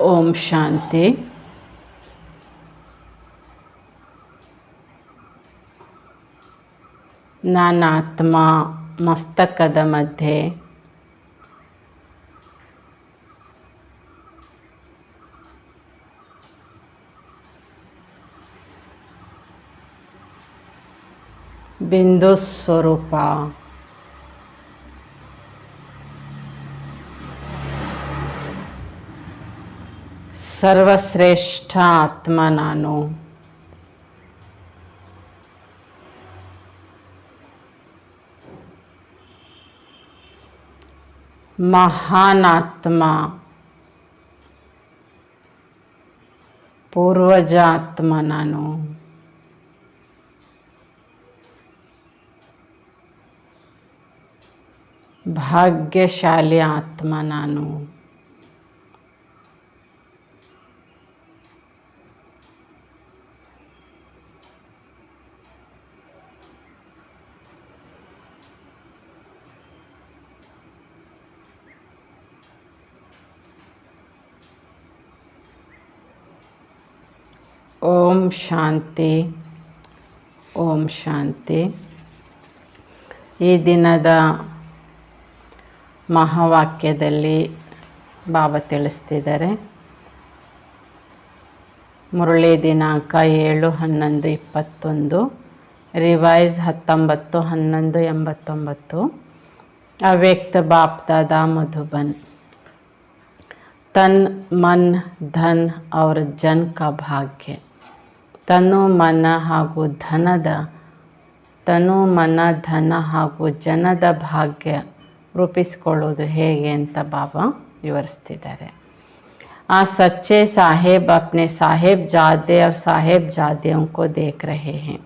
ಓಂ ಶಾಂತಿ. ನಾನಾತ್ಮ ಮಸ್ತಕದ ಮಧ್ಯೆ ಬಿಂದು ಸ್ವರೂಪ ಸರ್ವಶ್ರೇಷ್ಠ ಆತ್ಮ ನಾನು. ಮಹಾನಾತ್ಮ ಪೂರ್ವಜಾತ್ಮ ನಾನು. ಭಾಗ್ಯಶಾಲಿ ಆತ್ಮ ನಾನು. ಓಂ ಶಾಂತಿ. ಓಂ ಶಾಂತಿ. ಈ ದಿನದ ಮಹಾವಾಕ್ಯದಲ್ಲಿ ಬಾಬಾ ತಿಳಿಸ್ತಿದ್ದಾರೆ. ಮುರಳಿ ದಿನಾಂಕ 7/11/21, ರಿವೈಸ್ 19/11/89. ಅವ್ಯಕ್ತ ಬಾಪ್ ದಾದಾ ಮಧುಬನ್. तन मन धन और जन का भाग्य. तनु मन ಹಾಗೂ ಧನ ಹಾಗೂ ಜನದ ಭಾಗ್ಯ ರೂಪಿಸಿಕೊಳ್ಳುವುದು ಹೇಗೆ ಅಂತ ಬಾಬಾ ವಿವರಿಸ್ತಿದ್ದಾರೆ. आ सच्चे साहेब अपने साहेबजादे और साहेबजादियों को देख रहे हैं.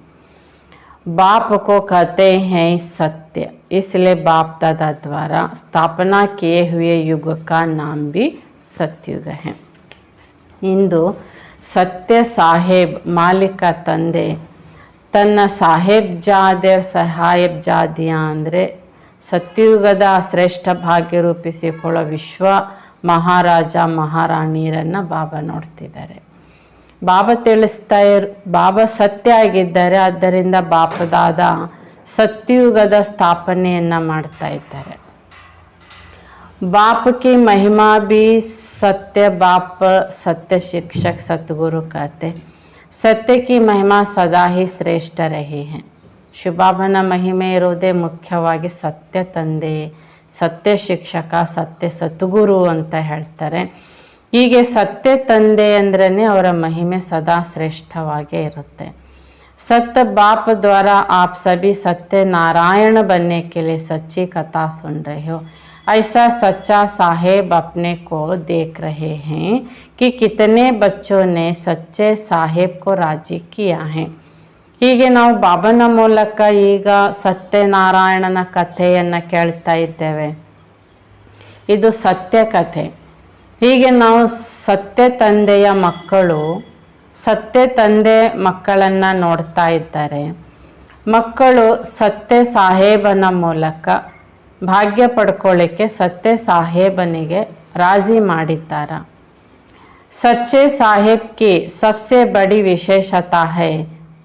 बाप को कहते हैं सत्य, इसलिए बाप दादा द्वारा स्थापना किए हुए युग का नाम भी सत्युग है. इंದು ಸತ್ಯ ಸಾಹೇಬ್ ಮಾಲಿಕ ತಂದೆ ತನ್ನ ಸಾಹೇಬ್ಜಾದೆ ಸಾಹೇಬ್ಜಾದಿಯ ಅಂದರೆ ಸತ್ಯುಗದ ಶ್ರೇಷ್ಠ ಭಾಗ್ಯ ರೂಪಿಸಿಕೊಳ್ಳೋ ವಿಶ್ವ ಮಹಾರಾಜ ಮಹಾರಾಣಿಯರನ್ನು ಬಾಬಾ ನೋಡ್ತಿದ್ದಾರೆ. ಬಾಬಾ ಬಾಬಾ ಸತ್ಯ ಆಗಿದ್ದಾರೆ. ಆದ್ದರಿಂದ ಬಾಪದಾದ ಸತ್ಯುಗದ ಸ್ಥಾಪನೆಯನ್ನು ಮಾಡ್ತಾ ಇದ್ದಾರೆ. बाप की महिमा भी सत्य. बाप सत्य शिक्षक सतगुरु कहते. सत्य की महिमा सदा ही ಶ್ರೇಷ್ಠ रही है. ಶುಭಾಬನ ಮಹಿಮೆ ಇರೋದೇ ಮುಖ್ಯವಾಗಿ ಸತ್ಯ ತಂದೆ, ಸತ್ಯ ಶಿಕ್ಷಕ, ಸತ್ಯ ಸದ್ಗುರು ಅಂತ ಹೇಳ್ತಾರೆ. ಹೀಗೆ ಸತ್ಯ ತಂದೆ ಅಂದ್ರೇ ಅವರ ಮಹಿಮೆ ಸದಾ ಶ್ರೇಷ್ಠವಾಗೇ ಇರುತ್ತೆ. सत्य बाप द्वारा आप सभी सत्य नारायण बनने के लिए सच्ची कथा सुन रहे हो. ऐसा सच्चा साहेब अपने को देख रहे हैं कि कितने बच्चों ने सच्चे साहेब को राजी किया है. ಹೀಗೆ ನಾವು ಬಾಬನ ಮೂಲಕ ಈಗ ಸತ್ಯನಾರಾಯಣನ ಕಥೆಯನ್ನು ಕೇಳ್ತಾ ಇದ್ದೇವೆ. ಇದು ಸತ್ಯ ಕಥೆ. ಹೀಗೆ ನಾವು ಸತ್ಯ ತಂದೆಯ ಮಕ್ಕಳು ಸತ್ಯ ತಂದೆ ಮಕ್ಕಳನ್ನು ನೋಡ್ತಾ ಇದ್ದಾರೆ. ಮಕ್ಕಳು ಸತ್ಯ ಸಾಹೇಬನ ಮೂಲಕ ಭಾಗ್ಯ ಪಡ್ಕೊಳ್ಳಿಕ್ಕೆ ಸತ್ಯ ಸಾಹೇಬನಿಗೆ ರಾಜಿ ಮಾಡಿದ್ದಾರೆ. सच्चे साहेब की सबसे बड़ी विशेषता है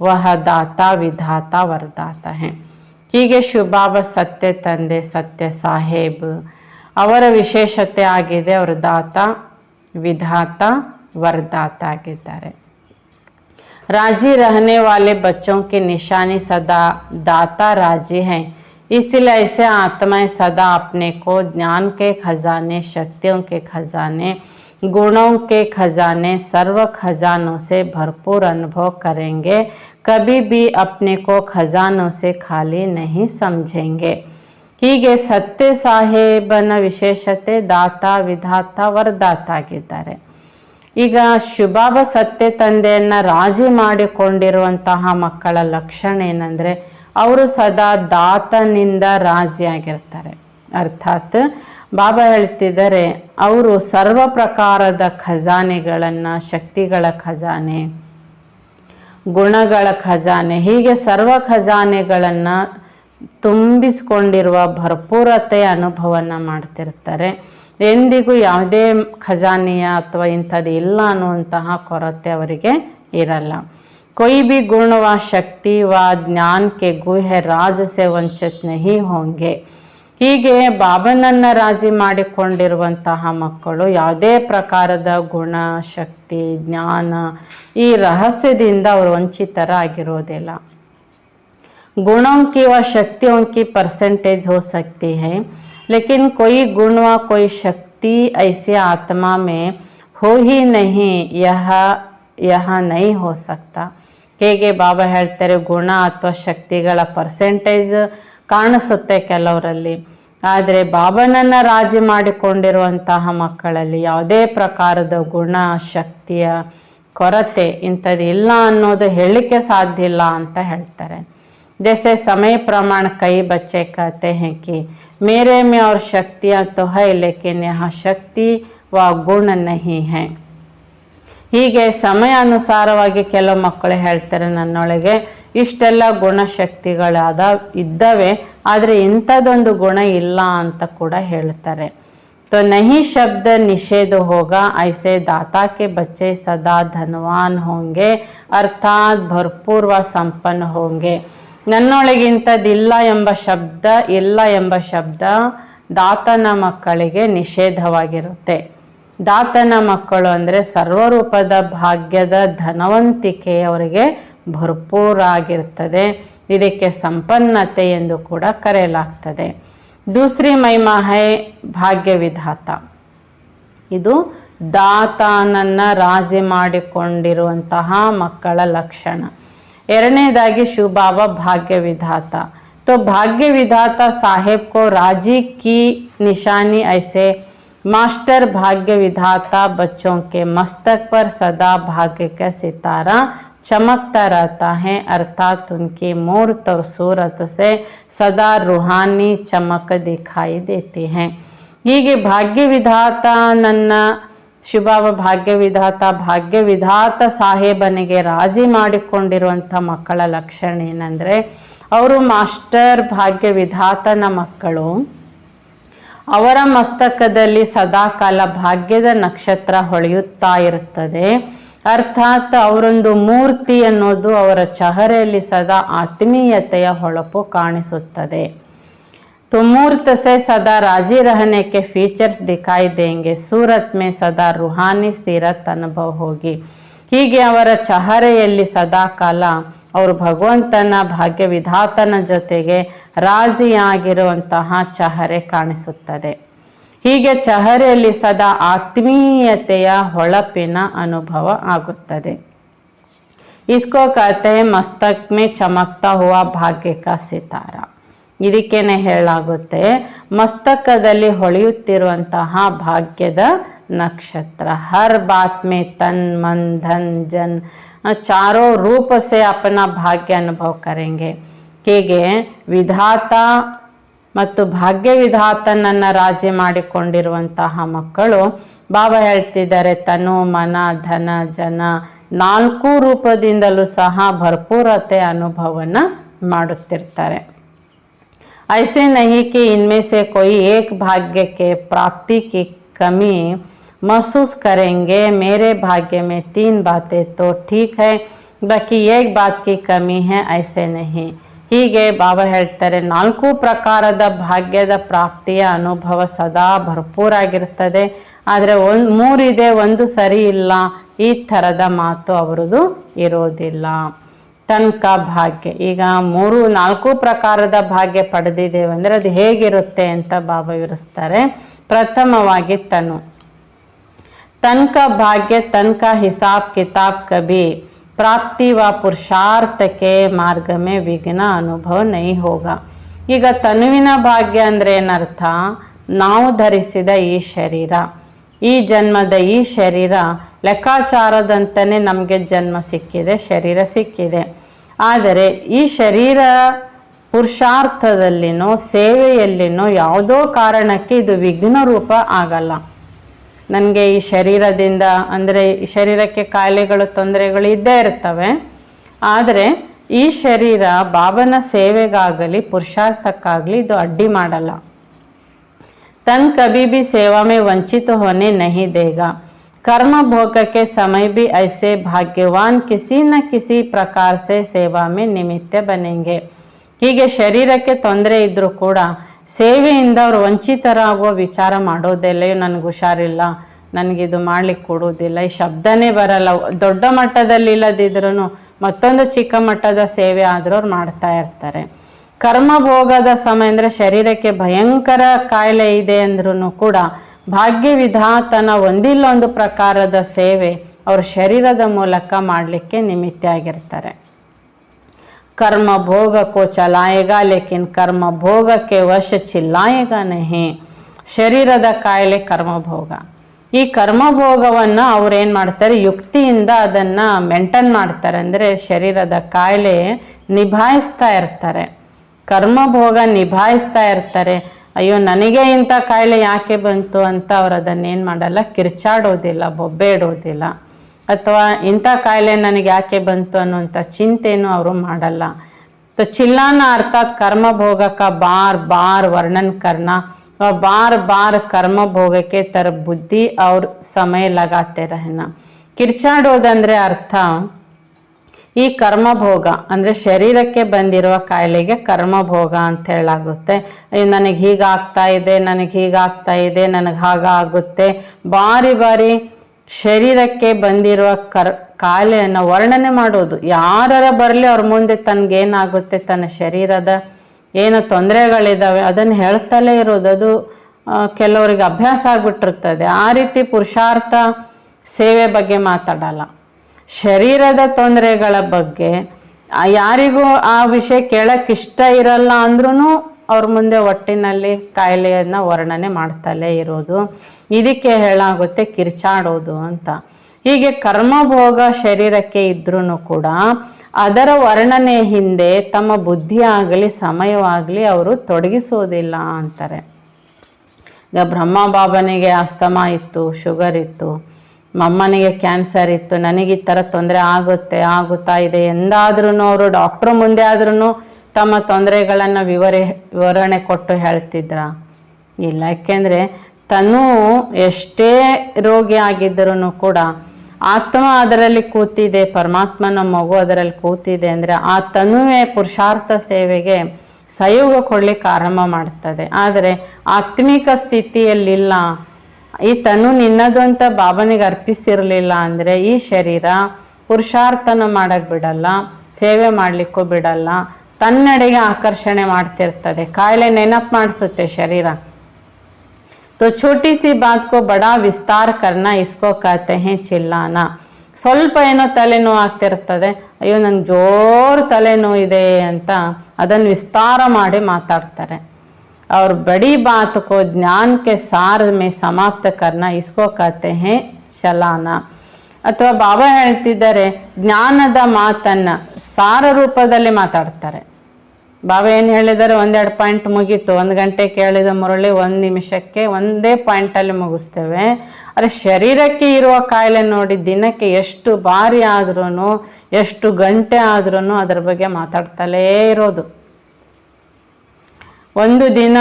वह दाता विधाता वरदाता है. ಹೀಗೆ ಶುಭಾಬ ಸತ್ಯ ತಂದೆ ಸತ್ಯ ಸಾಹೇಬ್ ಅವರ ವಿಶೇಷತೆ ಆಗಿದೆ. ಅವರು ದಾತ ವಿಧಾತ वरदाता ಆಗಿದ್ದಾರೆ. राजी रहने वाले बच्चों की निशानी सदा दाता राजी हैं. इसलिए ऐसे आत्माएं सदा अपने को ज्ञान के खजाने, शक्तियों के खजाने, गुणों के खजाने, सर्व खजानों से भरपूर अनुभव करेंगे. कभी भी अपने को खजानों से खाली नहीं समझेंगे. ಹೀಗೆ ಸತ್ಯ ಸಾಹೇಬನ ವಿಶೇಷತೆ ದಾತ ವಿಧಾತ ವರದಾತ ಆಗಿದ್ದಾರೆ. ಈಗ ಶುಭಾಬ ಸತ್ಯ ತಂದೆಯನ್ನು ರಾಜಿ ಮಾಡಿಕೊಂಡಿರುವಂತಹ ಮಕ್ಕಳ ಲಕ್ಷಣ ಏನಂದರೆ ಅವರು ಸದಾ ದಾತನಿಂದ ರಾಜಿಯಾಗಿರ್ತಾರೆ. ಅರ್ಥಾತ್ ಬಾಬಾ ಹೇಳ್ತಿದ್ದಾರೆ ಅವರು ಸರ್ವ ಪ್ರಕಾರದ ಖಜಾನೆಗಳನ್ನು, ಶಕ್ತಿಗಳ ಖಜಾನೆ, ಗುಣಗಳ ಖಜಾನೆ, ಹೀಗೆ ಸರ್ವ ಖಜಾನೆಗಳನ್ನು ತುಂಬಿಸಿಕೊಂಡಿರುವ ಭರ್ಪೂರತೆಯ ಅನುಭವನ ಮಾಡ್ತಿರ್ತಾರೆ. ಎಂದಿಗೂ ಯಾವುದೇ ಖಜಾನೆಯ ಅಥವಾ ಇಂಥದ್ದು ಇಲ್ಲ ಅನ್ನುವಂತಹ ಕೊರತೆ ಅವರಿಗೆ ಇರಲ್ಲ. कोई भी गुण व शक्ति व ज्ञान के गुह्य राज से ವಂಚಿತ नहीं होंगे. ಹೀಗೆ ಬಾಬನನ್ನ ರಾಜಿ ಮಾಡಿಕೊಂಡಿರುವಂತಹ ಮಕ್ಕಳು ಯಾವುದೇ ಪ್ರಕಾರದ ಗುಣ, ಶಕ್ತಿ, ಜ್ಞಾನ ಈ ರಹಸ್ಯದಿಂದ ಅವರು ವಂಚಿತರಾಗಿರೋದಿಲ್ಲ. गुणों की व शक्तियों की परसेंटेज हो सकती है, लेकिन कोई गुण व कोई शक्ति ऐसी आत्मा में हो ही नहीं, यह नहीं हो सकता. ಹೇಗೆ ಬಾಬಾ ಹೇಳ್ತಾರೆ, ಗುಣ ಅಥವಾ ಶಕ್ತಿಗಳ ಪರ್ಸೆಂಟೇಜ್ ಕಾಣಿಸುತ್ತೆ ಕೆಲವರಲ್ಲಿ, ಆದರೆ ಬಾಬನನ್ನ ರಾಜಿ ಮಾಡಿಕೊಂಡಿರುವಂತಹ ಮಕ್ಕಳಲ್ಲಿ ಯಾವುದೇ ಪ್ರಕಾರದ ಗುಣ, ಶಕ್ತಿಯ ಕೊರತೆ ಇಂಥದ್ದು ಇಲ್ಲ ಅನ್ನೋದು ಹೇಳಲಿಕ್ಕೆ ಸಾಧ್ಯ ಇಲ್ಲ ಅಂತ ಹೇಳ್ತಾರೆ. जैसे समय प्रमाण कई बच्चे कहते हैं कि मेरे में और शक्तियाँ तो है, लेकिन यहाँ शक्ति व गुण नहीं है. ಹೀಗೆ ಸಮಯ ಅನುಸಾರವಾಗಿ ಕೆಲವು ಮಕ್ಕಳು ಹೇಳ್ತಾರೆ, ನನ್ನೊಳಗೆ ಇಷ್ಟೆಲ್ಲ ಗುಣಶಕ್ತಿಗಳಾದ ಇದ್ದವೆ, ಆದರೆ ಇಂಥದ್ದೊಂದು ಗುಣ ಇಲ್ಲ ಅಂತ ಕೂಡ ಹೇಳ್ತಾರೆ. तो नहीं शब्द निषेध होगा, ऐसे दाता के बच्चे सदा धनवान होंगे, अर्थात भरपूर व संपन्न होंगे. ನನ್ನೊಳಗಿಂಥದ್ದಿಲ್ಲ ಎಂಬ ಶಬ್ದ, ಇಲ್ಲ ಎಂಬ ಶಬ್ದ ದಾತನ ಮಕ್ಕಳಿಗೆ ನಿಷೇಧವಾಗಿರುತ್ತೆ. ದಾತನ ಮಕ್ಕಳು ಅಂದರೆ ಸರ್ವರೂಪದ ಭಾಗ್ಯದ ಧನವಂತಿಕೆ ಅವರಿಗೆ ಭರ್ಪೂರಾಗಿರ್ತದೆ. ಇದಕ್ಕೆ ಸಂಪನ್ನತೆ ಎಂದು ಕೂಡ ಕರೆಯಲಾಗ್ತದೆ. ದೂಸರಿ ಮಹಿಮಾ ಹೈ ಭಾಗ್ಯ ವಿಧಾತ. ಇದು ದಾತನನ್ನ ರಾಜಿ ಮಾಡಿಕೊಂಡಿರುವಂತಹ ಮಕ್ಕಳ ಲಕ್ಷಣ. ಎರಡನೇದಾಗಿ ಶಿವಬಾಬಾ ಭಾಗ್ಯ ವಿಧಾತ. तो भाग्य विधाता साहेब को राजी की निशानी ऐसे मास्टर भाग्य विधाता बच्चों के मस्तक पर सदा भाग्य का सितारा चमकता रहता है, अर्थात उनकी मूर्त और सूरत से सदा रूहानी चमक दिखाई देती है. ಹೀಗೆ ಭಾಗ್ಯ ವಿಧಾತ ನನ್ನ ಶಿವಬಾಬಾ ಭಾಗ್ಯ ವಿಧಾತ ಸಾಹೇಬನಿಗೆ ರಾಜಿ ಮಾಡಿಕೊಂಡಿರುವಂಥ ಮಕ್ಕಳ ಲಕ್ಷಣ ಏನಂದರೆ, ಅವರು ಮಾಸ್ಟರ್ ಭಾಗ್ಯ ವಿಧಾತನ ಮಕ್ಕಳು. ಅವರ ಮಸ್ತಕದಲ್ಲಿ ಸದಾಕಾಲ ಭಾಗ್ಯದ ನಕ್ಷತ್ರ ಹೊಳೆಯುತ್ತಾ ಇರುತ್ತದೆ. ಅರ್ಥಾತ್ ಅವರೊಂದು ಮೂರ್ತಿ ಅನ್ನೋದು ಅವರ ಚಹರೆಯಲ್ಲಿ ಸದಾ ಆತ್ಮೀಯತೆಯ ಹೊಳಪು ಕಾಣಿಸುತ್ತದೆ. तो मूर्त से सदा राजी रहने के फीचर्स दिखाई देंगे, सूरत में सदा रूहानी सीरत अनुभव होगी. ಹೀಗೆ ಅವರ ಚಹರೆಯಲ್ಲಿ ಸದಾಕಾಲ ಅವರು ಭಗವಂತನ ಭಾಗ್ಯ ವಿಧಾತನ ಜೊತೆಗೆ ರಾಜಿಯಾಗಿರುವಂತಹ ಚಹರೆ ಕಾಣಿಸುತ್ತದೆ. ಹೀಗೆ ಚಹರೆಯಲ್ಲಿ ಸದಾ ಆತ್ಮೀಯತೆಯ ಹೊಳಪಿನ ಅನುಭವ ಆಗುತ್ತದೆ. इसको कहते हैं मस्तक में चमकता हुआ भाग्य का सितारा. ಇದಕ್ಕೇನೆ ಹೇಳಲಾಗುತ್ತೆ, ಮಸ್ತಕದಲ್ಲಿ ಹೊಳೆಯುತ್ತಿರುವಂತಹ ಭಾಗ್ಯದ नक्षत्र. हर बात में तन मन धन जन चारों रूप से अपना भाग्य अनुभव करेंगे. ಹೀಗೆ ವಿಧಾತ ಮತ್ತು ಭಾಗ್ಯ ವಿಧಾತನನ್ನ ರಾಜಿ ಮಾಡಿಕೊಂಡಿರುವಂತಹ ಮಕ್ಕಳು ಬಾಬಾ ಹೇಳ್ತಿದ್ದಾರೆ, ತನು ಮನ ಧನ ಜನ ನಾಲ್ಕು ರೂಪದಿಂದಲೂ ಸಹ ಭರ್ಪೂರತೆ ಅನುಭವನ ಮಾಡುತ್ತಿರ್ತಾರೆ. ऐसे नहीं कि इनमें से कोई एक भाग्य के प्राप्ति की कमी महसूस करेंगे. मेरे भाग्य में 3 बातें तो ठीक है, बाकी एक बात की कमी है, ऐसे नहीं. ಹೀಗೆ ಬಾಬಾ ಹೇಳ್ತಾರೆ, 4 ಪ್ರಕಾರದ ಭಾಗ್ಯದ ಪ್ರಾಪ್ತಿಯ ಅನುಭವ ಸದಾ ಭರ್ಪೂರಾಗಿರ್ತದೆ, ಆದರೆ 3 ಇದೆ, 1 ಸರಿ ಇಲ್ಲ, ಈ ಥರದ ಮಾತು ಅವರದು ಇರೋದಿಲ್ಲ. ತನ್ಕ ಭಾಗ್ಯ. ಈಗ 4 ಪ್ರಕಾರದ ಭಾಗ್ಯ ಪಡೆದಿದ್ದೇವೆ ಅಂದರೆ ಅದು ಹೇಗಿರುತ್ತೆ ಅಂತ ಬಾಬಾ ವಿವರಿಸ್ತಾರೆ. ಪ್ರಥಮವಾಗಿ ತನ್ಕ ಭಾಗ್ಯ, ತನ್ಕ ಹಿಸಾಬ್ ಕಿತಾಬ್ ಕಭಿ ಪ್ರಾಪ್ತಿ ವ ಪುರುಷಾರ್ಥಕ್ಕೆ ಮಾರ್ಗ ಮೇ ವಿಘ್ನ ಅನುಭವ ನಹೀ ಹೋಗ. ಈಗ ತನುವಿನ ಭಾಗ್ಯ ಅಂದರೆ ಏನರ್ಥ, ನಾವು ಧರಿಸಿದ ಈ ಶರೀರ, ಈ ಜನ್ಮದ ಈ ಶರೀರ ಲೆಕ್ಕಾಚಾರದಂತನೇ ನಮಗೆ ಜನ್ಮ ಸಿಕ್ಕಿದೆ, ಶರೀರ ಸಿಕ್ಕಿದೆ. ಆದರೆ ಈ ಶರೀರ ಪುರುಷಾರ್ಥದಲ್ಲಿನೋ ಸೇವೆಯಲ್ಲಿನೋ ಯಾವುದೋ ಕಾರಣಕ್ಕೆ ಇದು ವಿಘ್ನ ರೂಪ ಆಗಲ್ಲ. ನನಗೆ ಈ ಶರೀರದಿಂದ ಅಂದರೆ ಈ ಶರೀರಕ್ಕೆ ಕಾಯಿಲೆಗಳು ತೊಂದರೆಗಳು ಇದ್ದೇ ಇರ್ತವೆ, ಆದರೆ ಈ ಶರೀರ ಬಾಬನ ಸೇವೆಗಾಗಲಿ ಪುರುಷಾರ್ಥಕ್ಕಾಗಲಿ ಇದು ಅಡ್ಡಿ ಮಾಡಲ್ಲ. तन कभी भी सेवा में वंचित होने नहीं देगा। कर्म भोग के समय भी ऐसे भाग्यवान किसी न किसी प्रकार से सेवा में निमित्त बनेंगे। ಹೀಗೆ ಶರೀರಕ್ಕೆ ತೊಂದರೆ ಇದ್ರೂ ಕೂಡ ಸೇವೆಯಿಂದ ಅವರು ವಂಚಿತರಾಗುವ ವಿಚಾರ ಮಾಡೋದಿಲ್ಲ. ನನಗೆ ಹುಷಾರಿಲ್ಲ, ನನಗಿದು ಮಾಡ್ಲಿಕ್ಕೆ ಕೊಡೋದಿಲ್ಲ, ಈ ಶಬ್ದನೇ ಬರಲ್ಲ, ದೊಡ್ಡ ಮಟ್ಟದಲ್ಲಿ ಇಲ್ಲದಿದ್ರೂ ಮತ್ತೊಂದು ಚಿಕ್ಕ ಮಟ್ಟದ ಸೇವೆ ಆದರೂ ಅವ್ರು ಮಾಡ್ತಾ ಇರ್ತಾರೆ. ಕರ್ಮಭೋಗದ ಸಮಯ ಅಂದರೆ ಶರೀರಕ್ಕೆ ಭಯಂಕರ ಕಾಯಿಲೆ ಇದೆ ಅಂದ್ರೂ ಕೂಡ ಭಾಗ್ಯ ವಿಧಾತನ ಒಂದಿಲ್ಲ ಒಂದು ಪ್ರಕಾರದ ಸೇವೆ ಅವ್ರ ಶರೀರದ ಮೂಲಕ ಮಾಡಲಿಕ್ಕೆ ನಿಮಿತ್ತ ಆಗಿರ್ತಾರೆ. कर्म भोग को चलाएगा लेकिन कर्म भोग के वश चिल्लाएगा नहीं. ಶರೀರದ ಕಾಯಿಲೆ ಕರ್ಮಭೋಗ. ಈ ಕರ್ಮಭೋಗವನ್ನು ಅವ್ರು ಏನು ಮಾಡ್ತಾರೆ, ಯುಕ್ತಿಯಿಂದ ಅದನ್ನು ಮೇಂಟೈನ್ ಮಾಡ್ತಾರೆ. ಅಂದರೆ ಶರೀರದ ಕಾಯಿಲೆ ನಿಭಾಯಿಸ್ತಾ ಇರ್ತಾರೆ, ಕರ್ಮಭೋಗ ನಿಭಾಯಿಸ್ತಾ ಇರ್ತಾರೆ. ಅಯ್ಯೋ ನನಗೆ ಇಂಥ ಕಾಯಿಲೆ ಯಾಕೆ ಬಂತು ಅಂತ ಅವ್ರು ಅದನ್ನೇನು ಮಾಡಲ್ಲ, ಕಿರ್ಚಾಡೋದಿಲ್ಲ, ಬೊಬ್ಬೆ ಇಡೋದಿಲ್ಲ, ಅಥವಾ ಇಂಥ ಕಾಯಿಲೆ ನನಗೆ ಯಾಕೆ ಬಂತು ಅನ್ನುವಂಥ ಚಿಂತೆನೂ ಅವರು ಮಾಡಲ್ಲ. तो चिल्लाना अर्थात कर्म भोग का बार बार वर्णन करना और बार बार कर्म भोग के तरफ बुद्धि और समय लगाते रहना. ಕಿರ್ಚಾಡೋದಂದರೆ ಅರ್ಥ ಈ ಕರ್ಮಭೋಗ ಅಂದರೆ ಶರೀರಕ್ಕೆ ಬಂದಿರುವ ಕಾಯಿಲೆಗೆ ಕರ್ಮಭೋಗ ಅಂತ ಹೇಳಾಗುತ್ತೆ. ನನಗೆ ಹೀಗಾಗ್ತಾ ಇದೆ, ನನಗೆ ಹೀಗಾಗ್ತಾ ಇದೆ, ನನಗೆ ಹಾಗಾಗುತ್ತೆ, ಬಾರಿ ಬಾರಿ ಶರೀರಕ್ಕೆ ಬಂದಿರುವ ಕಾಯಿಲೆಯನ್ನು ವರ್ಣನೆ ಮಾಡೋದು. ಯಾರ ಬರಲಿ ಅವ್ರ ಮುಂದೆ ತನಗೇನಾಗುತ್ತೆ, ತನ್ನ ಶರೀರದ ಏನು ತೊಂದರೆಗಳಿದ್ದಾವೆ ಅದನ್ನು ಹೇಳ್ತಲೇ ಇರೋದು. ಅದು ಕೆಲವರಿಗೆ ಅಭ್ಯಾಸ ಆಗಿಬಿಟ್ಟಿರ್ತದೆ. ಆ ರೀತಿ ಪುರುಷಾರ್ಥ ಸೇವೆ ಬಗ್ಗೆ ಮಾತಾಡಲ್ಲ, ಶರೀರದ ತೊಂದರೆಗಳ ಬಗ್ಗೆ ಯಾರಿಗೂ ಆ ವಿಷಯ ಕೇಳಕ್ಕೆ ಇಷ್ಟ ಇರಲ್ಲ ಅಂದ್ರೂ ಅವ್ರ ಮುಂದೆ ಒಟ್ಟಿನಲ್ಲಿ ಕಾಯಿಲೆಯನ್ನು ವರ್ಣನೆ ಮಾಡ್ತಲೇ ಇರೋದು. ಇದಕ್ಕೆ ಹೇಳಾಗುತ್ತೆ ಕಿರ್ಚಾಡೋದು ಅಂತ. ಹೀಗೆ ಕರ್ಮಭೋಗ ಶರೀರಕ್ಕೆ ಇದ್ರೂ ಕೂಡ ಅದರ ವರ್ಣನೆ ಹಿಂದೆ ತಮ್ಮ ಬುದ್ಧಿ ಆಗಲಿ ಸಮಯವಾಗಲಿ ಅವರು ತೊಡಗಿಸೋದಿಲ್ಲ ಅಂತಾರೆ. ಈಗ ಬ್ರಹ್ಮ ಬಾಬನಿಗೆ ಅಸ್ತಮಾ ಇತ್ತು, ಶುಗರ್ ಇತ್ತು, ಅಮ್ಮನಿಗೆ ಕ್ಯಾನ್ಸರ್ ಇತ್ತು, ನನಗೆ ಈ ಥರ ತೊಂದರೆ ಆಗುತ್ತಾ ಇದೆ ಎಂದಾದ್ರೂ ಅವರು ಡಾಕ್ಟ್ರು ಮುಂದೆ ಆದ್ರೂ ತಮ್ಮ ತೊಂದರೆಗಳನ್ನು ವಿವರಣೆ ಕೊಟ್ಟು ಹೇಳ್ತಿದ್ರ? ಇಲ್ಲ. ಯಾಕೆಂದರೆ ತನು ಎಷ್ಟೇ ರೋಗಿ ಆಗಿದ್ದರೂ ಕೂಡ ಆತ್ಮ ಅದರಲ್ಲಿ ಕೂತಿದೆ, ಪರಮಾತ್ಮನ ಮಗು ಅದರಲ್ಲಿ ಕೂತಿದೆ ಅಂದರೆ ಆ ತನುವೇ ಪುರುಷಾರ್ಥ ಸೇವೆಗೆ ಸಹಯೋಗ ಕೊಡ್ಲಿಕ್ಕೆ ಆರಂಭ ಮಾಡ್ತದೆ. ಆದರೆ ಆತ್ಮಿಕ ಸ್ಥಿತಿಯಲ್ಲಿಲ್ಲ, ಈ ತನು ನಿನ್ನದು ಅಂತ ಬಾಬನಿಗೆ ಅರ್ಪಿಸಿರಲಿಲ್ಲ ಅಂದರೆ ಈ ಶರೀರ ಪುರುಷಾರ್ಥನ ಮಾಡಕ್ಕೆ ಬಿಡಲ್ಲ, ಸೇವೆ ಮಾಡಲಿಕ್ಕೂ ಬಿಡಲ್ಲ, ತನ್ನೆಡೆಗೆ ಆಕರ್ಷಣೆ ಮಾಡ್ತಿರ್ತದೆ. ಕಾಯಿಲೆ ನೆನಪು ಮಾಡಿಸುತ್ತೆ ಶರೀರ. तो छोटी सी बात को बड़ा विस्तार करना इसको कहते हैं चिल्लाना. ಸ್ವಲ್ಪ ಏನೋ ತಲೆನೋವು ಆಗ್ತಿರ್ತದೆ, ಅಯ್ಯೋ ನಂಗೆ ಜೋರು ತಲೆನೋವು ಇದೆ ಅಂತ ಅದನ್ನು ವಿಸ್ತಾರ ಮಾಡಿ ಮಾತಾಡ್ತಾರೆ. और बड़ी बात को ज्ञान के सार में समाप्त करना इसको कहते हैं चलाना. ಅಥವಾ ಬಾಬಾ ಹೇಳ್ತಿದ್ದಾರೆ ಜ್ಞಾನದ ಮಾತನ್ನು ಸಾರ ರೂಪದಲ್ಲಿ ಮಾತಾಡ್ತಾರೆ. ಬಾಬಾ ಏನು ಹೇಳಿದ್ದಾರೆ, ಒಂದೆರಡು ಪಾಯಿಂಟ್ ಮುಗೀತು, 1 ಗಂಟೆ ಕೇಳಿದ ಮುರಳಿ 1 ನಿಮಿಷಕ್ಕೆ ಒಂದೇ ಪಾಯಿಂಟಲ್ಲಿ ಮುಗಿಸ್ತೇವೆ. ಆದರೆ ಶರೀರಕ್ಕೆ ಇರುವ ಕಾಯಿಲೆ ನೋಡಿ ದಿನಕ್ಕೆ ಎಷ್ಟು ಬಾರಿ ಆದ್ರೂ ಎಷ್ಟು ಗಂಟೆ ಆದ್ರೂ ಅದರ ಬಗ್ಗೆ ಮಾತಾಡ್ತಲೇ ಇರೋದು. ಒಂದು ದಿನ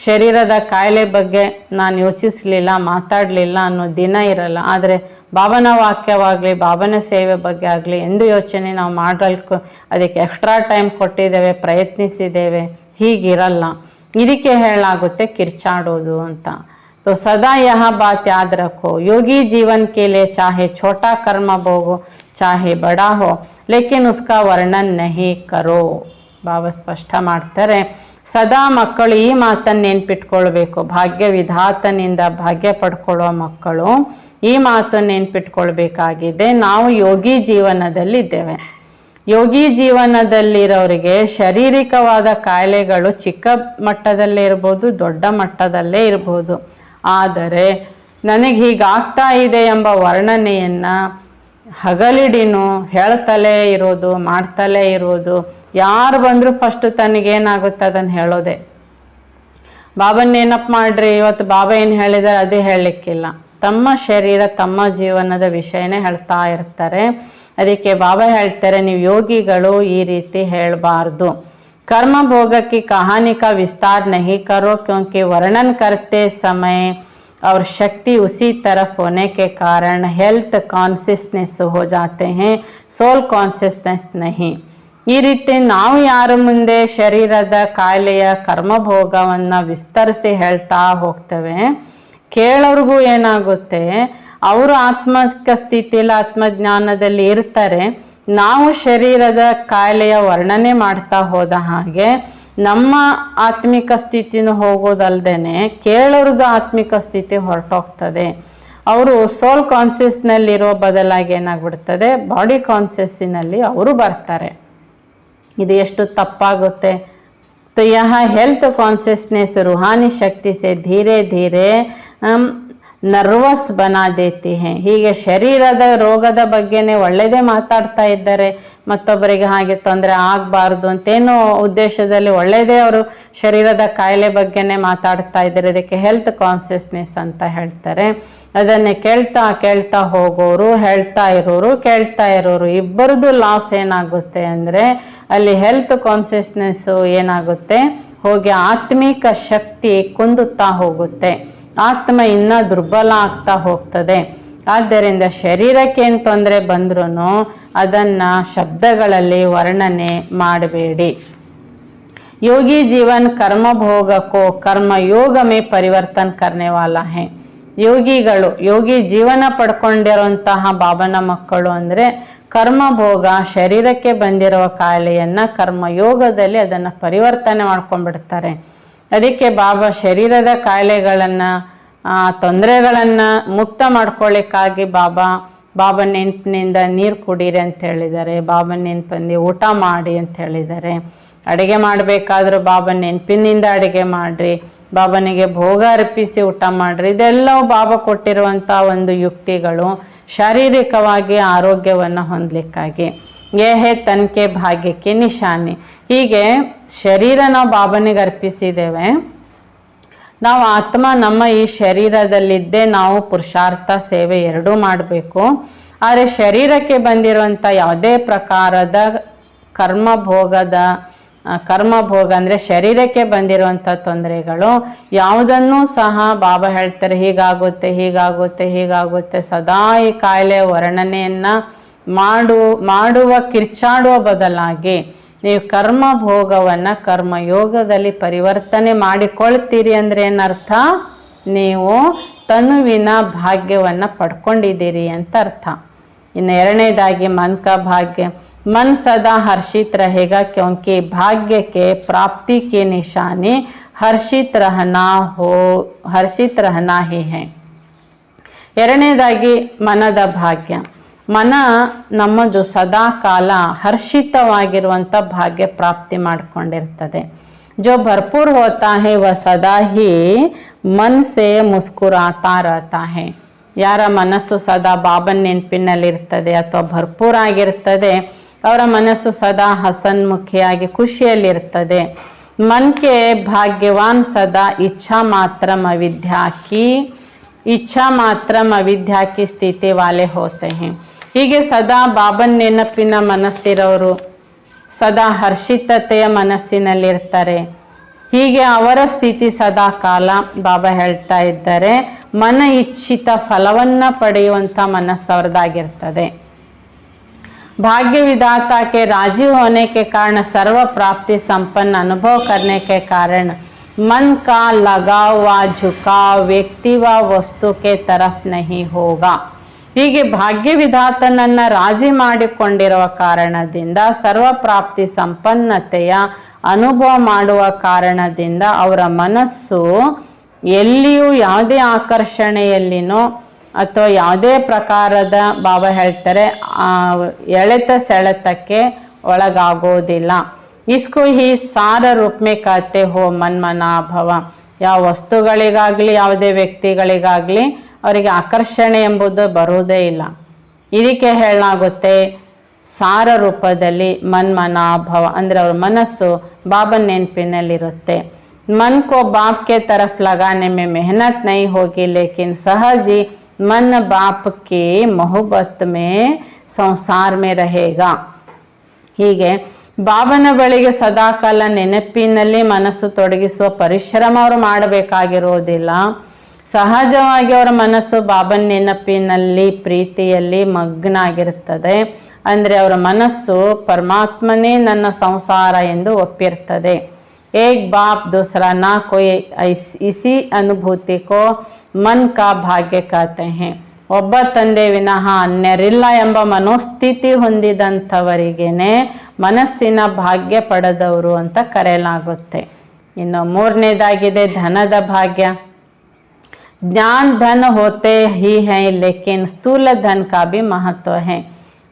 ಶರೀರದ ಕಾಯಿಲೆ ಬಗ್ಗೆ ನಾನು ಯೋಚಿಸಲಿಲ್ಲ, ಮಾತಾಡಲಿಲ್ಲ ಅನ್ನೋ ದಿನ ಇರಲ್ಲ. ಆದರೆ ಬಾಬನ ವಾಕ್ಯವಾಗಲಿ ಬಾಬನ ಸೇವೆ ಬಗ್ಗೆ ಆಗಲಿ ಎಂದು ಯೋಚನೆ ನಾವು ಮಾಡಲಿಕ್ಕೂ ಅದಕ್ಕೆ ಎಕ್ಸ್ಟ್ರಾ ಟೈಮ್ ಕೊಟ್ಟಿದ್ದೇವೆ, ಪ್ರಯತ್ನಿಸಿದ್ದೇವೆ, ಹೀಗಿರಲ್ಲ. ಇದಕ್ಕೆ ಹೇಳಾಗುತ್ತೆ ಕಿರ್ಚಾಡೋದು ಅಂತ. तो सदा यह बात याद रखो, योगी जीवन के लिए चाहे छोटा कर्म भोग हो चाहे बड़ा हो लेकिन उसका वर्णन नहीं करो. ಬಾಬಾ ಸ್ಪಷ್ಟ ಮಾಡ್ತಾರೆ, ಸದಾ ಮಕ್ಕಳು ಈ ಮಾತನ್ನು ನೆನ್ಪಿಟ್ಕೊಳ್ಬೇಕು. ಭಾಗ್ಯ ವಿಧಾತನಿಂದ ಭಾಗ್ಯ ಪಡ್ಕೊಳ್ಳೋ ಮಕ್ಕಳು ಈ ಮಾತನ್ನು ನೆನ್ಪಿಟ್ಕೊಳ್ಬೇಕಾಗಿದೆ. ನಾವು ಯೋಗಿ ಜೀವನದಲ್ಲಿದ್ದೇವೆ. ಯೋಗಿ ಜೀವನದಲ್ಲಿರೋರಿಗೆ ಶಾರೀರಿಕವಾದ ಕಾಯಿಲೆಗಳು ಚಿಕ್ಕ ಮಟ್ಟದಲ್ಲೇ ಇರ್ಬೋದು, ದೊಡ್ಡ ಮಟ್ಟದಲ್ಲೇ ಇರ್ಬೋದು. ಆದರೆ ನನಗೆ ಹೀಗಾಗ್ತಾ ಇದೆ ಎಂಬ ವರ್ಣನೆಯನ್ನು ಹಗಲಿಡಿನೂ ಹೇಳ್ತಲೇ ಇರೋದು, ಮಾಡ್ತಲೇ ಇರೋದು. ಯಾರು ಬಂದರೂ ಫಸ್ಟು ತನಗೇನಾಗುತ್ತೆ ಅದನ್ನು ಹೇಳೋದೆ. ಬಾಬನ ನೆನಪು ಮಾಡ್ರಿ, ಇವತ್ತು ಬಾಬಾ ಏನು ಹೇಳಿದ್ದಾರೆ ಅದೇ ಹೇಳಲಿಕ್ಕಿಲ್ಲ. ತಮ್ಮ ಶರೀರ ತಮ್ಮ ಜೀವನದ ವಿಷಯನೇ ಹೇಳ್ತಾ ಇರ್ತಾರೆ. ಅದಕ್ಕೆ ಬಾಬಾ ಹೇಳ್ತಾರೆ, ನೀವು ಯೋಗಿಗಳು ಈ ರೀತಿ ಹೇಳಬಾರ್ದು. कर्म भोग की कहानी का विस्तार नहीं करो, क्योंकि वर्णन करते समय और शक्ति उसी तरफ होने के कारण हेल्थ ಕಾನ್ಷಿಯಸ್ನೆಸ್ हो जाते हैं, ಸೋಲ್ ಕಾನ್ಷಿಯಸ್ನೆಸ್ नहीं। ಈ ರೀತಿ ನಾವು ಯಾರ ಮುಂದೆ ಶರೀರದ ಕಾಯಿಲೆಯ ಕರ್ಮಭೋಗವನ್ನು ವಿಸ್ತರಿಸಿ ಹೇಳ್ತಾ ಹೋಗ್ತೇವೆ, ಕೇಳೋರ್ಗೂ ಏನಾಗುತ್ತೆ, ಅವರು ಆತ್ಮಿಕ ಸ್ಥಿತಿಯಲ್ಲಿ ಆತ್ಮಜ್ಞಾನದಲ್ಲಿ ಇರ್ತಾರೆ, ನಾವು ಶರೀರದ ಕಾಯಿಲೆಯ ವರ್ಣನೆ ಮಾಡ್ತಾ ಹೋದ ಹಾಗೆ ನಮ್ಮ ಆತ್ಮಿಕ ಸ್ಥಿತಿನೂ ಹೋಗೋದಲ್ದೇನೆ ಕೇಳೋರ್ದು ಆತ್ಮಿಕ ಸ್ಥಿತಿ ಹೊರಟೋಗ್ತದೆ। ಅವರು ಸೋಲ್ ಕಾನ್ಷಿಯಸ್ನಲ್ಲಿರೋ ಬದಲಾಗಿ ಏನಾಗ್ಬಿಡ್ತದೆ, ಬಾಡಿ ಕಾನ್ಷಿಯಸ್ಸಿನಲ್ಲಿ ಅವರು ಬರ್ತಾರೆ। ಇದು ಎಷ್ಟು ತಪ್ಪಾಗುತ್ತೆ। तो यहाँ हेल्थ कॉन्शियसनेस रूहानी शक्ति से धीरे धीरे ನರ್ವಸ್ ಬನಾ ದೇತಿ ಹೇ। ಹೀಗೆ ಶರೀರದ ರೋಗದ ಬಗ್ಗೆನೇ ಒಳ್ಳೆಯದೇ ಮಾತಾಡ್ತಾ ಇದ್ದಾರೆ, ಮತ್ತೊಬ್ಬರಿಗೆ ಹಾಗೆ ತೊಂದರೆ ಆಗಬಾರ್ದು ಅಂತೇನೋ ಉದ್ದೇಶದಲ್ಲಿ ಒಳ್ಳೆಯದೇ ಅವರು ಶರೀರದ ಕಾಯಿಲೆ ಬಗ್ಗೆನೇ ಮಾತಾಡ್ತಾ ಇದ್ದಾರೆ, ಇದಕ್ಕೆ ಹೆಲ್ತ್ ಕಾನ್ಷಿಯಸ್ನೆಸ್ ಅಂತ ಹೇಳ್ತಾರೆ। ಅದನ್ನೇ ಕೇಳ್ತಾ ಕೇಳ್ತಾ ಹೋಗೋರು, ಹೇಳ್ತಾ ಇರೋರು, ಕೇಳ್ತಾ ಇರೋರು ಇಬ್ಬರದು ಲಾಸ್ ಏನಾಗುತ್ತೆ ಅಂದರೆ, ಅಲ್ಲಿ ಹೆಲ್ತ್ ಕಾನ್ಷಿಯಸ್ನೆಸ್ಸು ಏನಾಗುತ್ತೆ, ಹೋಗಿ ಆತ್ಮಿಕ ಶಕ್ತಿ ಕುಂದುತ್ತಾ ಹೋಗುತ್ತೆ, ಆತ್ಮ ಇನ್ನೂ ದುರ್ಬಲ ಆಗ್ತಾ ಹೋಗ್ತದೆ। ಆದ್ದರಿಂದ ಶರೀರಕ್ಕೆ ಏನು ತೊಂದರೆ ಬಂದ್ರೂ ಅದನ್ನು ಶಬ್ದಗಳಲ್ಲಿ ವರ್ಣನೆ ಮಾಡಬೇಡಿ। ಯೋಗಿ ಜೀವನ್ ಕರ್ಮ ಭೋಗ ಕೋ ಕರ್ಮ ಯೋಗ ಮೇ ಪರಿವರ್ತನ್ ಕರ್ನೆ ವಾಲಾ ಹೈ। ಯೋಗಿಗಳು, ಯೋಗಿ ಜೀವನ ಪಡ್ಕೊಂಡಿರುವಂತಹ ಬಾಬನ ಮಕ್ಕಳು ಅಂದರೆ ಕರ್ಮಭೋಗ, ಶರೀರಕ್ಕೆ ಬಂದಿರುವ ಕಾಯಿಲೆಯನ್ನು ಕರ್ಮಯೋಗದಲ್ಲಿ ಅದನ್ನು ಪರಿವರ್ತನೆ ಮಾಡ್ಕೊಂಡ್ಬಿಡ್ತಾರೆ। ಅದಕ್ಕೆ ಬಾಬಾ ಶರೀರದ ಕಾಯಿಲೆಗಳನ್ನು, ತೊಂದರೆಗಳನ್ನು ಮುಕ್ತ ಮಾಡ್ಕೊಳ್ಳಿಕ್ಕಾಗಿ ಬಾಬಾ ನೆನಪಿನಿಂದ ನೀರು ಕುಡೀರಿ ಅಂತ ಹೇಳಿದ್ದಾರೆ, ಬಾಬಾ ನೆನಪಿಂದ ಊಟ ಮಾಡಿ ಅಂತ ಹೇಳಿದ್ದಾರೆ, ಅಡುಗೆ ಮಾಡಬೇಕಾದ್ರೂ ಬಾಬಾ ನೆನಪಿನಿಂದ ಅಡುಗೆ ಮಾಡಿರಿ, ಬಾಬನಿಗೆ ಭೋಗ ಅರ್ಪಿಸಿ ಊಟ ಮಾಡಿರಿ। ಇದೆಲ್ಲವೂ ಬಾಬಾ ಕೊಟ್ಟಿರುವಂಥ ಒಂದು ಯುಕ್ತಿಗಳು ಶಾರೀರಿಕವಾಗಿ ಆರೋಗ್ಯವನ್ನು ಹೊಂದಲಿಕ್ಕಾಗಿ। ಏಹೇ ತನ್ಕೆ ಭಾಗ್ಯಕ್ಕೆ ನಿಶಾನಿ। ಹೀಗೆ ಶರೀರ ನಾವು ಬಾಬನಿಗೆ ಅರ್ಪಿಸಿದ್ದೇವೆ, ನಾವು ಆತ್ಮ ನಮ್ಮ ಈ ಶರೀರದಲ್ಲಿದ್ದೇ ನಾವು ಪುರುಷಾರ್ಥ ಸೇವೆ ಎರಡೂ ಮಾಡಬೇಕು। ಆದರೆ ಶರೀರಕ್ಕೆ ಬಂದಿರುವಂಥ ಯಾವುದೇ ಪ್ರಕಾರದ ಕರ್ಮಭೋಗ ಅಂದರೆ ಶರೀರಕ್ಕೆ ಬಂದಿರುವಂಥ ತೊಂದರೆಗಳು ಯಾವುದನ್ನೂ ಸಹ ಬಾಬಾ ಹೇಳ್ತಾರೆ ಹೀಗಾಗುತ್ತೆ ಹೀಗಾಗುತ್ತೆ ಹೀಗಾಗುತ್ತೆ, ಸದಾ ಈ ಕಾಯಿಲೆ ವರ್ಣನೆಯನ್ನು ಮಾಡುವ ಕಿರ್ಚಾಡುವ ಬದಲಾಗಿ ನೀವು ಕರ್ಮಭೋಗವನ್ನು ಕರ್ಮಯೋಗದಲ್ಲಿ ಪರಿವರ್ತನೆ ಮಾಡಿಕೊಳ್ತೀರಿ ಅಂದರೆ ಏನರ್ಥ, ನೀವು ತನುವಿನ ಭಾಗ್ಯವನ್ನು ಪಡ್ಕೊಂಡಿದ್ದೀರಿ ಅಂತ ಅರ್ಥ। ಇನ್ನು ಎರಡನೇದಾಗಿ ಮನ್ ಕಾ ಭಾಗ್ಯ, मन सदा हर्षित रहेगा क्योंकि भाग्य के प्राप्ति की निशानी हर्षित रहना ही है। ಎರಡನೇದಾಗಿ ಮನದ ಭಾಗ್ಯ, ಮನ ನಮ್ಮದು ಸದಾ ಕಾಲ ಹರ್ಷಿತವಾಗಿರುವಂಥ ಭಾಗ್ಯ ಪ್ರಾಪ್ತಿ ಮಾಡಿಕೊಂಡಿರ್ತದೆ। जो भरपूर होता है वह सदा ही मन से मुस्कुराता रहता है। ಯಾರ ಮನಸ್ಸು ಸದಾ ಬಾಬನ ನೆನಪಿನಲ್ಲಿರ್ತದೆ ಅಥವಾ ಭರ್ಪೂರಾಗಿರ್ತದೆ ಅವರ ಮನಸ್ಸು ಸದಾ ಹಸನ್ಮುಖಿಯಾಗಿ ಖುಷಿಯಲ್ಲಿರ್ತದೆ। मन के भाग्यवान सदा इच्छा मात्रम अविद्या की ಸ್ಥಿತಿ वाले होते हैं। ಹೀಗೆ ಸದಾ ಬಾಬನ ನೆನಪಿನ ಮನಸ್ಸಿರೋರು ಸದಾ ಹರ್ಷಿತತೆಯ ಮನಸ್ಸಿನಲ್ಲಿರ್ತಾರೆ। ಹೀಗೆ ಅವರ ಸ್ಥಿತಿ ಸದಾ ಕಾಲ ಬಾಬಾ ಹೇಳ್ತಾ ಇದ್ದಾರೆ ಮನ ಇಚ್ಛಿತ ಫಲವನ್ನು ಪಡೆಯುವಂಥ ಮನಸ್ಸು ಅವ್ರದ್ದಾಗಿರ್ತದೆ। भाग्य विधाता के राजी होने के कारण सर्व प्राप्ति संपन्न अनुभव करने के कारण मन का लगाव व झुकाव व्यक्ति व वस्तु के तरफ नहीं होगा। ಹೀಗೆ ಭಾಗ್ಯ ವಿಧಾತನನ್ನು ರಾಜಿ ಮಾಡಿಕೊಂಡಿರುವ ಕಾರಣದಿಂದ ಸರ್ವ ಪ್ರಾಪ್ತಿ ಸಂಪನ್ನತೆಯ ಅನುಭವ ಮಾಡುವ ಕಾರಣದಿಂದ ಅವರ ಮನಸ್ಸು ಎಲ್ಲಿಯೂ ಯಾವುದೇ ಆಕರ್ಷಣೆಯಲ್ಲಿನೋ ಅಥವಾ ಯಾವುದೇ ಪ್ರಕಾರದ ಬಾಬಾ ಹೇಳ್ತಾರೆ ಎಳೆತ ಸೆಳೆತಕ್ಕೆ ಒಳಗಾಗೋದಿಲ್ಲ। ಇಸ್ಕೋ ಹಿ ಸಾರ ರೂಪ ಮೇ ಕಹತೆ ಹೋ ಮನ್ಮನಾಭವ। ಯಾವ ವಸ್ತುಗಳಿಗಾಗಲಿ ಯಾವುದೇ ವ್ಯಕ್ತಿಗಳಿಗಾಗಲಿ ಅವರಿಗೆ ಆಕರ್ಷಣೆ ಎಂಬುದು ಬರುವುದೇ ಇಲ್ಲ, ಇದಕ್ಕೆ ಹೇಳಲಾಗುತ್ತೆ ಸಾರ ರೂಪದಲ್ಲಿ ಮನ್ಮನಾಭವ ಅಂದರೆ ಅವ್ರ ಮನಸ್ಸು ಬಾಬನ ನೆನಪಿನಲ್ಲಿರುತ್ತೆ। मन को बाप के तरफ लगाने में मेहनत नहीं होगी, लेकिन सहज ही मन बाप की मोहब्बत में संसार में रहेगा। ಹೀಗೆ ಬಾಬನ ಬಳಿಗೆ ಸದಾಕಾಲ ನೆನಪಿನಲ್ಲಿ ಮನಸ್ಸು ತೊಡಗಿಸುವ ಪರಿಶ್ರಮ ಅವರು ಮಾಡಬೇಕಾಗಿರುವುದಿಲ್ಲ. ಸಹಜವಾಗಿ ಅವರ ಮನಸ್ಸು ಬಾಬನ ನೆನಪಿನಲ್ಲಿ ಪ್ರೀತಿಯಲ್ಲಿ ಮಗ್ನ ಆಗಿರುತ್ತದೆ. ಅಂದರೆ ಅವರ ಮನಸ್ಸು ಪರಮಾತ್ಮನೇ ನನ್ನ ಸಂಸಾರ ಎಂದು ಒಪ್ಪಿರ್ತದೆ. ಏಕ್ ಬಾಪ್ ದೂಸರಾ ನಾ ಕೋಯಿ ಇಸಿ ಅನುಭೂತಿ ಕೋ ಮನ್ ಕಾ ಭಾಗ್ಯ ಕಹತೆ ಹೈ. ಒಬ್ಬ ತಂದೆ ವಿನಃ ಅನ್ಯರಿಲ್ಲ ಎಂಬ ಮನೋಸ್ಥಿತಿ ಹೊಂದಿದಂಥವರಿಗೇನೆ ಮನಸ್ಸಿನ ಭಾಗ್ಯ ಪಡೆದವರು ಅಂತ ಕರೆಯಲಾಗುತ್ತೆ. ಇನ್ನು ಮೂರನೇದಾಗಿದೆ ಧನದ ಭಾಗ್ಯ. ಜ್ಞಾನ ಧನ ಹೋತೆ ಹಿ ಹೈ ಲೇಕಿನ್ ಸ್ಥೂಲ ಧನ ಕಾ ಭಿ ಮಹತ್ವ ಹೈ.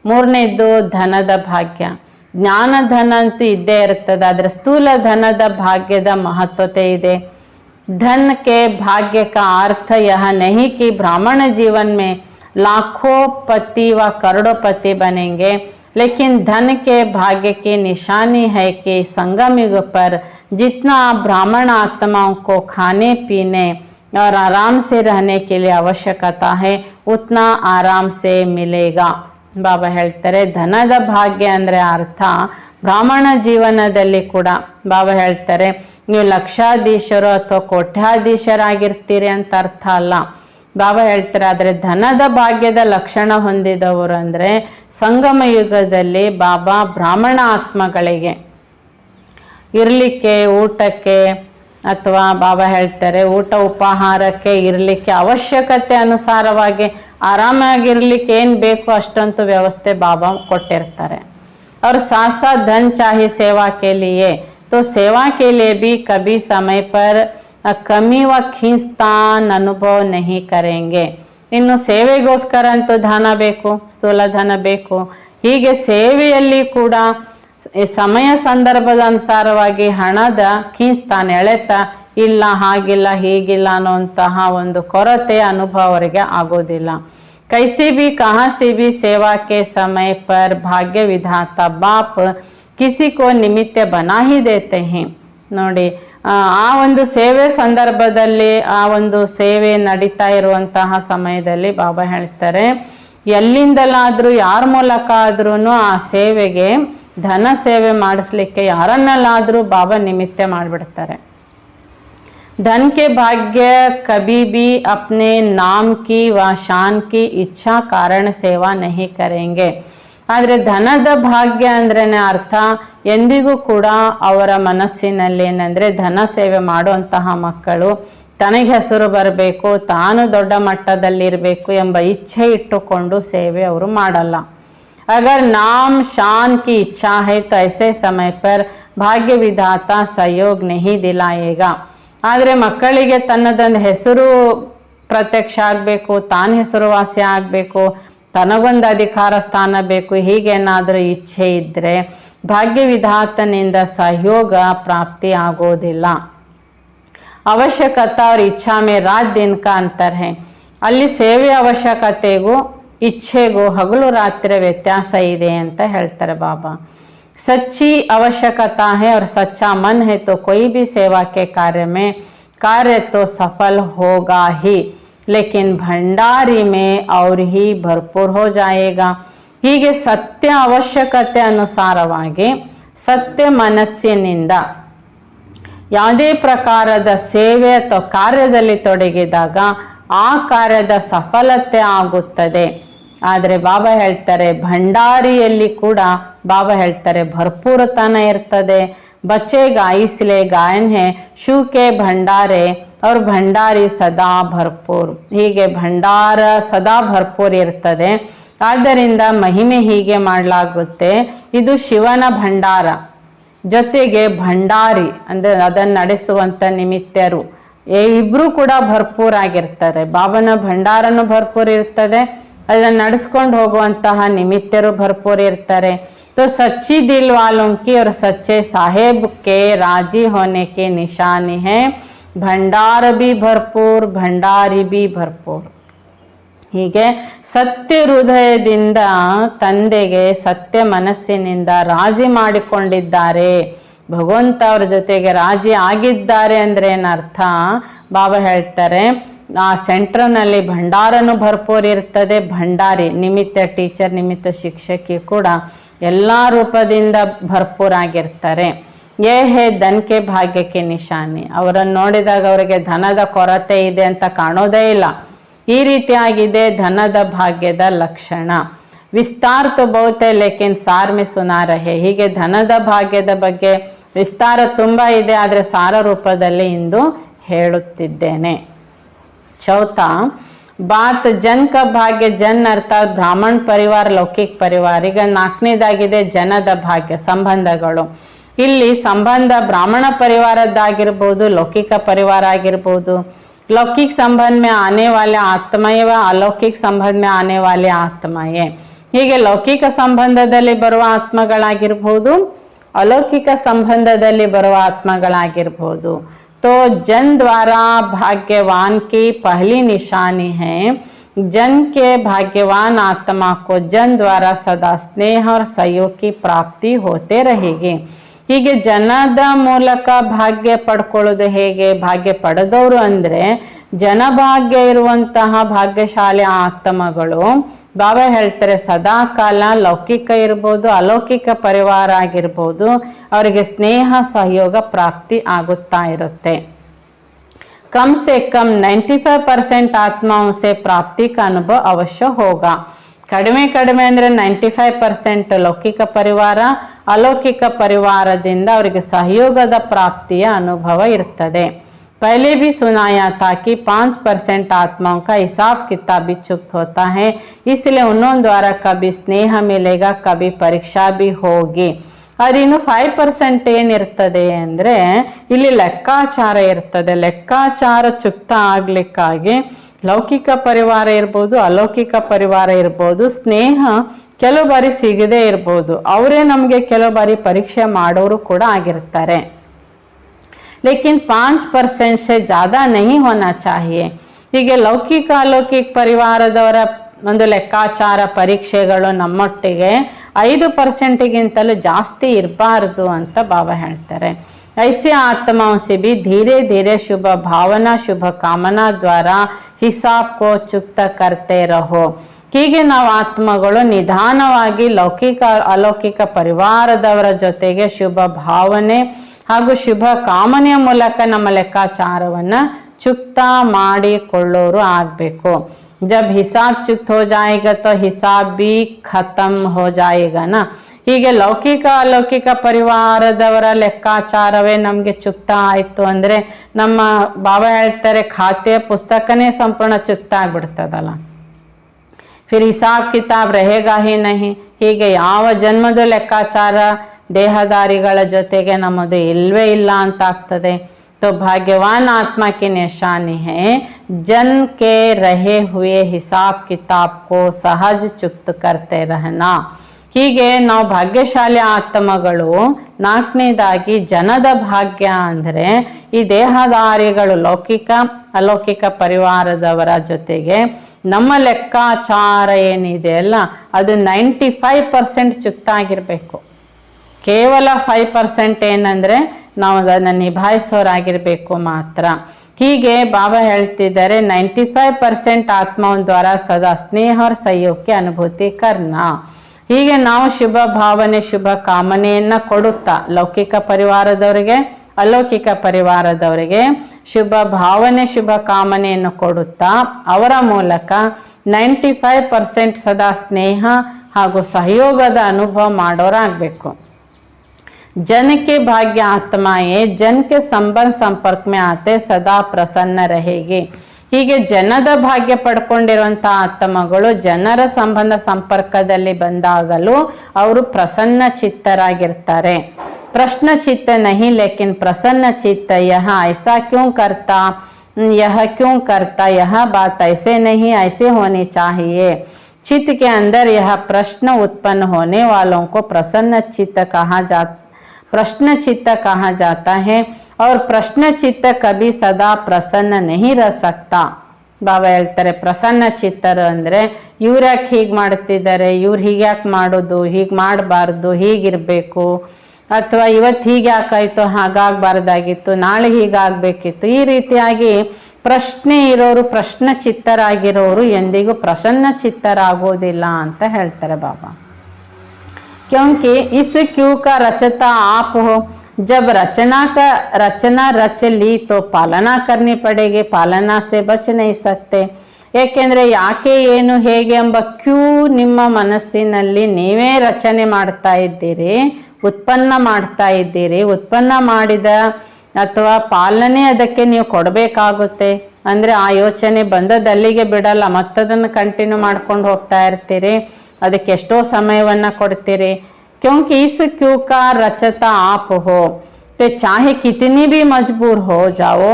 ಮೂರನೇದು ಧನದ ಭಾಗ್ಯ. ಜ್ಞಾನ ಧನ ಅಂತೂ ಇದ್ದೇ ಇರ್ತದೆ, ಆದರೆ ಸ್ಥೂಲ ಧನದ ಭಾಗ್ಯದ ಮಹತ್ವತೆ ಇದೆ. धन के भाग्य का अर्थ यह नहीं कि ब्राह्मण जीवन में लाखों पति व करोड़पति बनेंगे, लेकिन धन के भाग्य की निशानी है कि संगम युग पर जितना ब्राह्मण आत्माओं को खाने पीने और आराम से रहने के लिए आवश्यकता है उतना आराम से मिलेगा. ಬಾಬಾ ಹೇಳ್ತಾರೆ ಧನದ ಭಾಗ್ಯ ಅಂದರೆ ಅರ್ಥ ಬ್ರಾಹ್ಮಣ ಜೀವನದಲ್ಲಿ ಕೂಡ ಬಾಬಾ ಹೇಳ್ತಾರೆ ನೀವು ಲಕ್ಷಾಧೀಶರು ಅಥವಾ ಕೋಟ್ಯಾಧೀಶರಾಗಿರ್ತೀರಿ ಅಂತ ಅರ್ಥ ಅಲ್ಲ. ಬಾಬಾ ಹೇಳ್ತಾರೆ ಆದರೆ ಧನದ ಭಾಗ್ಯದ ಲಕ್ಷಣ ಹೊಂದಿದವರು ಅಂದರೆ ಸಂಗಮ ಯುಗದಲ್ಲಿ ಬಾಬಾ ಬ್ರಾಹ್ಮಣ ಆತ್ಮಗಳಿಗೆ ಇರಲಿಕ್ಕೆ ಊಟಕ್ಕೆ ಅಥವಾ ಬಾಬಾ ಹೇಳ್ತಾರೆ ಊಟ ಉಪಹಾರಕ್ಕೆ ಇರಲಿಕ್ಕೆ ಅವಶ್ಯಕತೆ ಅನುಸಾರವಾಗಿ ಆರಾಮಾಗಿರ್ಲಿಕ್ಕೆ ಏನು ಬೇಕು ಅಷ್ಟಂತೂ ವ್ಯವಸ್ಥೆ ಬಾಬಾ ಕೊಟ್ಟಿರ್ತಾರೆ. और साथ साथ धन चाहिए सेवा के लिए, तो सेवा के लिए भी कभी समय पर कमी व खींचतान अनुभव नहीं करेंगे. ಇನ್ನು ಸೇವೆಗೋಸ್ಕರ ಅಂತೂ ಧನ ಬೇಕು, ಸ್ಥೂಲ ಧನ ಬೇಕು. ಹೀಗೆ ಸೇವೆಯಲ್ಲಿ ಕೂಡ ಸಮಯ ಸಂದರ್ಭದ ಅನುಸಾರವಾಗಿ ಹಣದ ಖೀಂಚ್ತಾನೆ ಎಳೆತ ಇಲ್ಲ, ಹಾಗಿಲ್ಲ ಹೀಗಿಲ್ಲ ಅನ್ನುವಂತಹ ಒಂದು ಕೊರತೆ ಅನುಭವ ಅವರಿಗೆ ಆಗೋದಿಲ್ಲ. कैसे भी कहाँ से भी सेवा के समय पर भाग्य विधाता बाप किसी को निमित्त बना ही देते हैं. ನೋಡಿ ಆ ಒಂದು ಸೇವೆ ಸಂದರ್ಭದಲ್ಲಿ ಆ ಒಂದು ಸೇವೆ ನಡೀತಾ ಇರುವಂತಹ ಸಮಯದಲ್ಲಿ ಬಾಬಾ ಹೇಳ್ತಾರೆ ಎಲ್ಲಿಂದಲಾದರೂ ಯಾರ ಮೂಲಕ ಆದ್ರೂ ಆ ಸೇವೆಗೆ ಧನ ಸೇವೆ ಮಾಡಿಸ್ಲಿಕ್ಕೆ ಯಾರನ್ನಲ್ಲಾದರೂ ಬಾಬಾ ನಿಮಿತ್ತ ಮಾಡಿಬಿಡ್ತಾರೆ. धन के भाग्य कभी भी अपने नाम की व शान की इच्छा कारण सेवा नहीं करेंगे. ಆದರೆ ಧನದ ಭಾಗ್ಯ ಅಂದ್ರೇನೆ ಅರ್ಥ ಎಂದಿಗೂ ಕೂಡ ಅವರ ಮನಸ್ಸಿನಲ್ಲಿ ಏನಂದರೆ ಧನ ಸೇವೆ ಮಾಡುವಂತಹ ಮಕ್ಕಳು ತನಗೆ ಹೆಸರು ಬರಬೇಕು, ತಾನು ದೊಡ್ಡ ಮಟ್ಟದಲ್ಲಿರಬೇಕು ಎಂಬ ಇಚ್ಛೆ ಇಟ್ಟುಕೊಂಡು ಸೇವೆ ಅವರು ಮಾಡಲ್ಲ. अगर नाम शान की इच्छा है तो ऐसे समय पर भाग्य विधाता सहयोग नहीं दिलाएगा. ಆದರೆ ಮಕ್ಕಳಿಗೆ ತನ್ನದೊಂದು ಹೆಸರು ಪ್ರತ್ಯಕ್ಷ ಆಗಬೇಕು, ತಾನು ಹೆಸರುವಾಸಿ ಆಗಬೇಕು, ತನಗೊಂದು ಅಧಿಕಾರ ಸ್ಥಾನ ಬೇಕು, ಹೀಗೇನಾದರೂ ಇಚ್ಛೆ ಇದ್ದರೆ ಭಾಗ್ಯ ವಿಧಾತನಿಂದ ಸಹಯೋಗ ಪ್ರಾಪ್ತಿ ಆಗೋದಿಲ್ಲ. ಅವಶ್ಯಕತೆ और इच्छा में रात दिन का अंतर है. ಅಲ್ಲಿ ಸೇವೆ ಅವಶ್ಯಕತೆಗೂ ಇಚ್ಛೆಗೂ ಹಗಲು ರಾತ್ರಿ ವ್ಯತ್ಯಾಸ ಇದೆ ಅಂತ ಹೇಳ್ತಾರೆ ಬಾಬಾ. सच्ची आवश्यकता है और सच्चा मन है तो कोई भी सेवा के कार्य तो सफल होगा ही, लेकिन भंडारी में और ही भरपूर हो जाएगा. ಹೀಗೆ ಸತ್ಯ ಅವಶ್ಯಕತೆ ಅನುಸಾರವಾಗಿ ಸತ್ಯ ಮನಸ್ಸಿನಿಂದ ಯಾವುದೇ ಪ್ರಕಾರದ ಸೇವೆ ಅಥವಾ ಕಾರ್ಯದಲ್ಲಿ ತೊಡಗಿದಾಗ ಆ ಕಾರ್ಯದ ಸಫಲತೆ ಆಗುತ್ತದೆ. ಆದರೆ ಬಾಬಾ ಹೇಳ್ತಾರೆ ಭಂಡಾರಿಯಲ್ಲಿ ಕೂಡ ಬಾಬಾ ಹೇಳ್ತಾರೆ ಭರ್ಪೂರತನ ಇರ್ತದೆ. ಬಚ್ಚೇಗ ಇಸ್ಲೆ ಗಾಯನ್ ಹೇ ಶಿವ ಕೆ ಭಂಡಾರೆ ಅವ್ರ ಭಂಡಾರಿ ಸದಾ ಭರ್ಪೂರ್. ಹೀಗೆ ಭಂಡಾರ ಸದಾ ಭರ್ಪೂರ್ ಇರ್ತದೆ. ಆದ್ದರಿಂದ ಮಹಿಮೆ ಹೀಗೆ ಮಾಡಲಾಗುತ್ತೆ, ಇದು ಶಿವನ ಭಂಡಾರ ಜೊತೆಗೆ ಭಂಡಾರಿ ಅಂದರೆ ಅದನ್ನು ನಡೆಸುವಂಥ ನಿಮಿತ್ತರು ಇಬ್ಬರೂ ಕೂಡ ಭರ್ಪೂರ್ ಆಗಿರ್ತಾರೆ. ಬಾಬನ ಭಂಡಾರನು ಭರ್ಪೂರ್ ಇರ್ತದೆ, ಅದನ್ನು ನಡೆಸ್ಕೊಂಡು ಹೋಗುವಂತಹ ನಿಮಿತ್ತರು ಭರ್ಪೂರ್ ಇರ್ತಾರೆ. तो सच्ची दिल वालों की और सच्चे साहेब के राजी होने की निशानी है भंडार भी भरपूर भंडारी भी भरपूर. ಹೀಗೆ ಸತ್ಯ ಹೃದಯದಿಂದ ತಂದೆಗೆ ಸತ್ಯ ಮನಸ್ಸಿನಿಂದ ರಾಜಿ ಮಾಡಿಕೊಂಡಿದ್ದಾರೆ, ಭಗವಂತ ಅವ್ರ ಜೊತೆಗೆ ರಾಜಿ ಆಗಿದ್ದಾರೆ ಅಂದ್ರೆ ಏನರ್ಥ? ಬಾಬಾ ಹೇಳ್ತಾರೆ ಆ ಸೆಂಟರ್ನಲ್ಲಿ ಭಂಡಾರನು ಭರ್ಪೂರ್ ಇರ್ತದೆ. ಭಂಡಾರಿ ನಿಮಿತ್ತ ಟೀಚರ್, ನಿಮಿತ್ತ ಶಿಕ್ಷಕಿ ಕೂಡ ಎಲ್ಲ ರೂಪದಿಂದ ಭರ್ಪೂರಾಗಿರ್ತಾರೆ. ಹೇ ಧನ್ಕೆ ಭಾಗ್ಯಕ್ಕೆ ನಿಶಾನಿ, ಅವರನ್ನು ನೋಡಿದಾಗ ಅವರಿಗೆ ಧನದ ಕೊರತೆ ಇದೆ ಅಂತ ಕಾಣೋದೇ ಇಲ್ಲ. ಈ ರೀತಿಯಾಗಿದೆ ಧನದ ಭಾಗ್ಯದ ಲಕ್ಷಣ. ವಿಸ್ತಾರ ತೋ ಬಹುತ್ ಹೈ ಲೇಕಿನ್ ಸಾರ್ ಮೇ ಸುನಾ ರಹೆ, ಹೀಗೆ ಧನದ ಭಾಗ್ಯದ ಬಗ್ಗೆ ವಿಸ್ತಾರ ತುಂಬ ಇದೆ, ಆದರೆ ಸಾರ ರೂಪದಲ್ಲಿ ಇಂದು ಹೇಳುತ್ತಿದ್ದೇನೆ. ಚೌಥಾ ಬಾತ್ ಜನ್ ಕ ಭಾಗ್ಯ, ಜನ್ ಅರ್ಥಾತ್ ಬ್ರಾಹ್ಮಣ ಪರಿವಾರ, ಲೌಕಿಕ ಪರಿವಾರ. ಈಗ ನಾಲ್ಕನೇದಾಗಿದೆ ಜನದ ಭಾಗ್ಯ, ಸಂಬಂಧಗಳು. ಇಲ್ಲಿ ಸಂಬಂಧ ಬ್ರಾಹ್ಮಣ ಪರಿವಾರದ್ದಾಗಿರ್ಬೋದು, ಲೌಕಿಕ ಪರಿವಾರ ಆಗಿರ್ಬೋದು. लौकिक संबंध में आने वाले आत्मये व अलौकिक संबंध में आने वाले आत्मये. ಹೀಗೆ ಲೌಕಿಕ ಸಂಬಂಧದಲ್ಲಿ ಬರುವ ಆತ್ಮಗಳಾಗಿರ್ಬೋದು, अलौकिक संबंधದಲ್ಲಿ ಬರುವ ಆತ್ಮಗಳಾಗಿರ್ಬೋದು. तो जन द्वारा भाग्यवान की पहली निशानी है, जन के भाग्यवान आत्मा को जन द्वारा सदा स्नेह और सहयोग की प्राप्ति होते रहेगी. ಹೀಗೆ ಜನದ ಮೂಲಕ ಭಾಗ್ಯ ಪಡ್ಕೊಳ್ಳೋದು ಹೇಗೆ? ಭಾಗ್ಯ ಪಡೆದವರು ಅಂದರೆ ಜನಭಾಗ್ಯ ಇರುವಂತಹ ಭಾಗ್ಯಶಾಲಿ ಆತ್ಮಗಳು. ಬಾಬಾ ಹೇಳ್ತಾರೆ ಸದಾ ಕಾಲ ಲೌಕಿಕ ಇರ್ಬೋದು, ಅಲೌಕಿಕ ಪರಿವಾರ ಆಗಿರ್ಬೋದು, ಅವರಿಗೆ ಸ್ನೇಹ ಸಹಯೋಗ ಪ್ರಾಪ್ತಿ ಆಗುತ್ತಾ ಇರುತ್ತೆ. कम से कम 95% आत्माओं से प्राप्ति का अनुभव अवश्य होगा. ಕಡಿಮೆ ಕಡಿಮೆ ಅಂದರೆ 95% ಲೌಕಿಕ ಪರಿವಾರ, ಅಲೌಕಿಕ ಪರಿವಾರದಿಂದ ಅವರಿಗೆ ಸಹಯೋಗದ ಪ್ರಾಪ್ತಿಯ ಅನುಭವ ಇರ್ತದೆ. पहले भी सुनाया था कि 5% आत्माओं का हिसाब किताब भी चुप्त होता है, इसलिए उन्होंने द्वारा कभी स्नेह मिलेगा, कभी परीक्षा भी होगी. ಆದರೆ ಇನ್ನು 5% ಏನಿರ್ತದೆ ಅಂದರೆ ಇಲ್ಲಿ ಲೆಕ್ಕಾಚಾರ ಇರ್ತದೆ. ಲೆಕ್ಕಾಚಾರ ಚುಕ್ತ ಆಗ್ಲಿಕ್ಕಾಗಿ ಲೌಕಿಕ ಪರಿವಾರ ಇರ್ಬೋದು, ಅಲೌಕಿಕ ಪರಿವಾರ ಇರ್ಬೋದು, ಸ್ನೇಹ ಕೆಲವು ಬಾರಿ ಸಿಗದೇ ಇರ್ಬೋದು. ಅವರೇ ನಮಗೆ ಕೆಲವು ಬಾರಿ ಪರೀಕ್ಷೆ ಮಾಡೋರು ಕೂಡ ಆಗಿರ್ತಾರೆ. ಲೇಕಿನ್ 5% से ज़्यादा नहीं होना चाहिए. ಹೀಗೆ ಲೌಕಿಕ ಅಲೌಕಿಕ ಪರಿವಾರದವರ ಒಂದು ಲೆಕ್ಕಾಚಾರ ಪರೀಕ್ಷೆಗಳು ನಮ್ಮೊಟ್ಟಿಗೆ 5%ಗಿಂತಲೂ ಜಾಸ್ತಿ ಇರಬಾರ್ದು ಅಂತ ಬಾಬಾ ಹೇಳ್ತಾರೆ. ऐसे आत्माओं से भी धीरे धीरे शुभ भावना शुभ कामना द्वारा हिसाब को चुक्त करते रहो. ಹೀಗೆ ನಾವು ಆತ್ಮಗಳು ನಿಧಾನವಾಗಿ ಲೌಕಿಕ ಅಲೌಕಿಕ ಪರಿವಾರದವರ ಜೊತೆಗೆ ಶುಭ ಭಾವನೆ ಹಾಗೂ ಶುಭ ಕಾಮನೆಯ ಮೂಲಕ ನಮ್ಮ ಲೆಕ್ಕಾಚಾರವನ್ನು ಚುಕ್ತ ಮಾಡಿಕೊಳ್ಳೋರು ಆಗಬೇಕು. जब हिसाब चुक्त हो जाएगा तो हिसाब भी खत्म हो जाएगा ना. ಹೀಗೆ ಲೌಕಿಕ ಅಲೌಕಿಕ ಪರಿವಾರದವರ ಲೆಕ್ಕಾಚಾರವೇ ನಮಗೆ ಚುಕ್ತ ಆಯಿತು ಅಂದರೆ ನಮ್ಮ ಬಾಬಾ ಹೇಳ್ತಾರೆ ಖಾತೆಯ ಪುಸ್ತಕನೇ ಸಂಪೂರ್ಣ ಚುಕ್ತ ಆಗ್ಬಿಡ್ತದಲ್ಲ. ಫಿರ್ ಹಿಸಾಬ್ ಕಿತಾಬ್ रहेगा ही नहीं. ಹೀಗೆ ಯಾವ ಜನ್ಮದ ಲೆಕ್ಕಾಚಾರ ದೇಹದಾರಿಗಳ ಜೊತೆಗೆ ನಮ್ಮದು ಇಲ್ವೇ ಇಲ್ಲ ಅಂತ ಆಗ್ತದೆ. तो भाग्यवान आत्मा की निशानी है जन के रहे हुए हिसाब किताब को सहज चुक्त करते रहना. ಹೀಗೆ ನಾವು ಭಾಗ್ಯಶಾಲಿ ಆತ್ಮಗಳು. ನಾಲ್ಕನೇದಾಗಿ ಜನದ ಭಾಗ್ಯ ಅಂದರೆ ಈ ದೇಹದಾರಿಗಳು ಲೌಕಿಕ ಅಲೌಕಿಕ ಪರಿವಾರದವರ ಜೊತೆಗೆ ನಮ್ಮ ಲೆಕ್ಕಾಚಾರ ಏನಿದೆ ಅಲ್ಲ ಅದು 95% ಚುಕ್ತ ಆಗಿರಬೇಕು. ಕೇವಲ 5% ಏನಂದರೆ ನಾವು ಅದನ್ನು ನಿಭಾಯಿಸೋರಾಗಿರಬೇಕು ಮಾತ್ರ. ಹೀಗೆ ಬಾಬಾ ಹೇಳ್ತಿದ್ದಾರೆ 95% ಆತ್ಮೋं द्वारा सदा स्नेह और सहयोग की अनुभूति करना. ಹೀಗೆ ನಾವು ಶುಭ ಭಾವನೆ ಶುಭ ಕಾಮನೆಯನ್ನು ಕೊಡುತ್ತಾ ಲೌಕಿಕ ಪರಿವಾರದವರಿಗೆ ಅಲೌಕಿಕ ಪರಿವಾರದವರಿಗೆ ಶುಭ ಭಾವನೆ ಶುಭ ಕಾಮನೆಯನ್ನು ಕೊಡುತ್ತಾ ಅವರ ಮೂಲಕ 95% ಸದಾ ಸ್ನೇಹ ಹಾಗೂ ಸಹಯೋಗದ ಅನುಭವ ಮಾಡೋರಾಗಬೇಕು. जन के भाग्य आत्माएं जन के संबंध संपर्क में आते सदा प्रसन्न रहेगी. ಹೀಗೆ ಜನದ ಭಾಗ್ಯ ಪಡ್ಕೊಂಡಿರುವಂಥ ಆತ್ಮಗಳು ಜನರ ಸಂಬಂಧ ಸಂಪರ್ಕದಲ್ಲಿ ಬಂದಾಗಲೂ ಅವರು ಪ್ರಸನ್ನ ಚಿತ್ತರಾಗಿರ್ತಾರೆ. ಪ್ರಶ್ನ ಚಿತ್ತ ನಹಿ ಲೇಕಿನ್ ಪ್ರಸನ್ನ ಚಿತ್ತ. ಯಹ ಐಸಾ ಕ್ಯೂ ಕರ್ತಾ, यह क्यों करता, यह बात ऐसे नहीं ऐसे होनी चाहिए. चित्त के अंदर यह प्रश्न उत्पन्न होने वालों को प्रसन्न चित्त प्रश्न चित्त कहा जाता है. और प्रश्न चित्त कभी सदा प्रसन्न नहीं रह सकता. ಬಾಬಾ ಹೇಳ್ತಾರೆ ಪ್ರಸನ್ನ ಚಿತ್ತರು ಅಂದರೆ ಇವ್ರು ಯಾಕೆ ಹೀಗೆ ಮಾಡ್ತಿದ್ದಾರೆ, ಇವ್ರು ಹೀಗೆ ಯಾಕೆ ಮಾಡೋದು, ಹೀಗೆ ಮಾಡಬಾರ್ದು, ಹೀಗಿರಬೇಕು, ಅಥವಾ ಇವತ್ತು ಹೀಗೆ ಯಾಕಾಯ್ತು, ಹಾಗಾಗಬಾರ್ದಾಗಿತ್ತು, ನಾಳೆ ಹೀಗಾಗಬೇಕಿತ್ತು. ಈ ರೀತಿಯಾಗಿ ಪ್ರಶ್ನೆ ಇರೋರು, ಪ್ರಶ್ನ ಚಿತ್ತರಾಗಿರೋರು ಎಂದಿಗೂ ಪ್ರಸನ್ನ ಚಿತ್ತರಾಗೋದಿಲ್ಲ ಅಂತ ಹೇಳ್ತಾರೆ ಬಾಬಾ. क्योंकि इस क्यों का रचता आप हो. जब रचना रच ली तो पालना करनी पड़ेगी, पालना से बच नहीं सकते. ಏಕೆಂದರೆ ಯಾಕೆ, ಏನು, ಹೇಗೆ ಎಂಬ ಕ್ಯೂ ನಿಮ್ಮ ಮನಸ್ಸಿನಲ್ಲಿ ನೀವೇ ರಚನೆ ಮಾಡ್ತಾ ಇದ್ದೀರಿ, ಉತ್ಪನ್ನ ಮಾಡ್ತಾ ಇದ್ದೀರಿ. ಉತ್ಪನ್ನ ಮಾಡಿದ ಅಥವಾ ಪಾಲನೆ ಅದಕ್ಕೆ ನೀವು ಕೊಡಬೇಕಾಗುತ್ತೆ. ಅಂದರೆ ಆ ಯೋಚನೆ ಬಂದದಲ್ಲಿಗೆ ಬಿಡಲ್ಲ, ಮತ್ತದನ್ನು ಕಂಟಿನ್ಯೂ ಮಾಡ್ಕೊಂಡು ಹೋಗ್ತಾ ಇರ್ತೀರಿ. ಅದಕ್ಕೆ ಎಷ್ಟೋ ಸಮಯವನ್ನು ಕೊಡ್ತೀರಿ. क्योंकि इस क्यों का रचता आप हो. तो चाहे कितनी भी मजबूर हो जाओ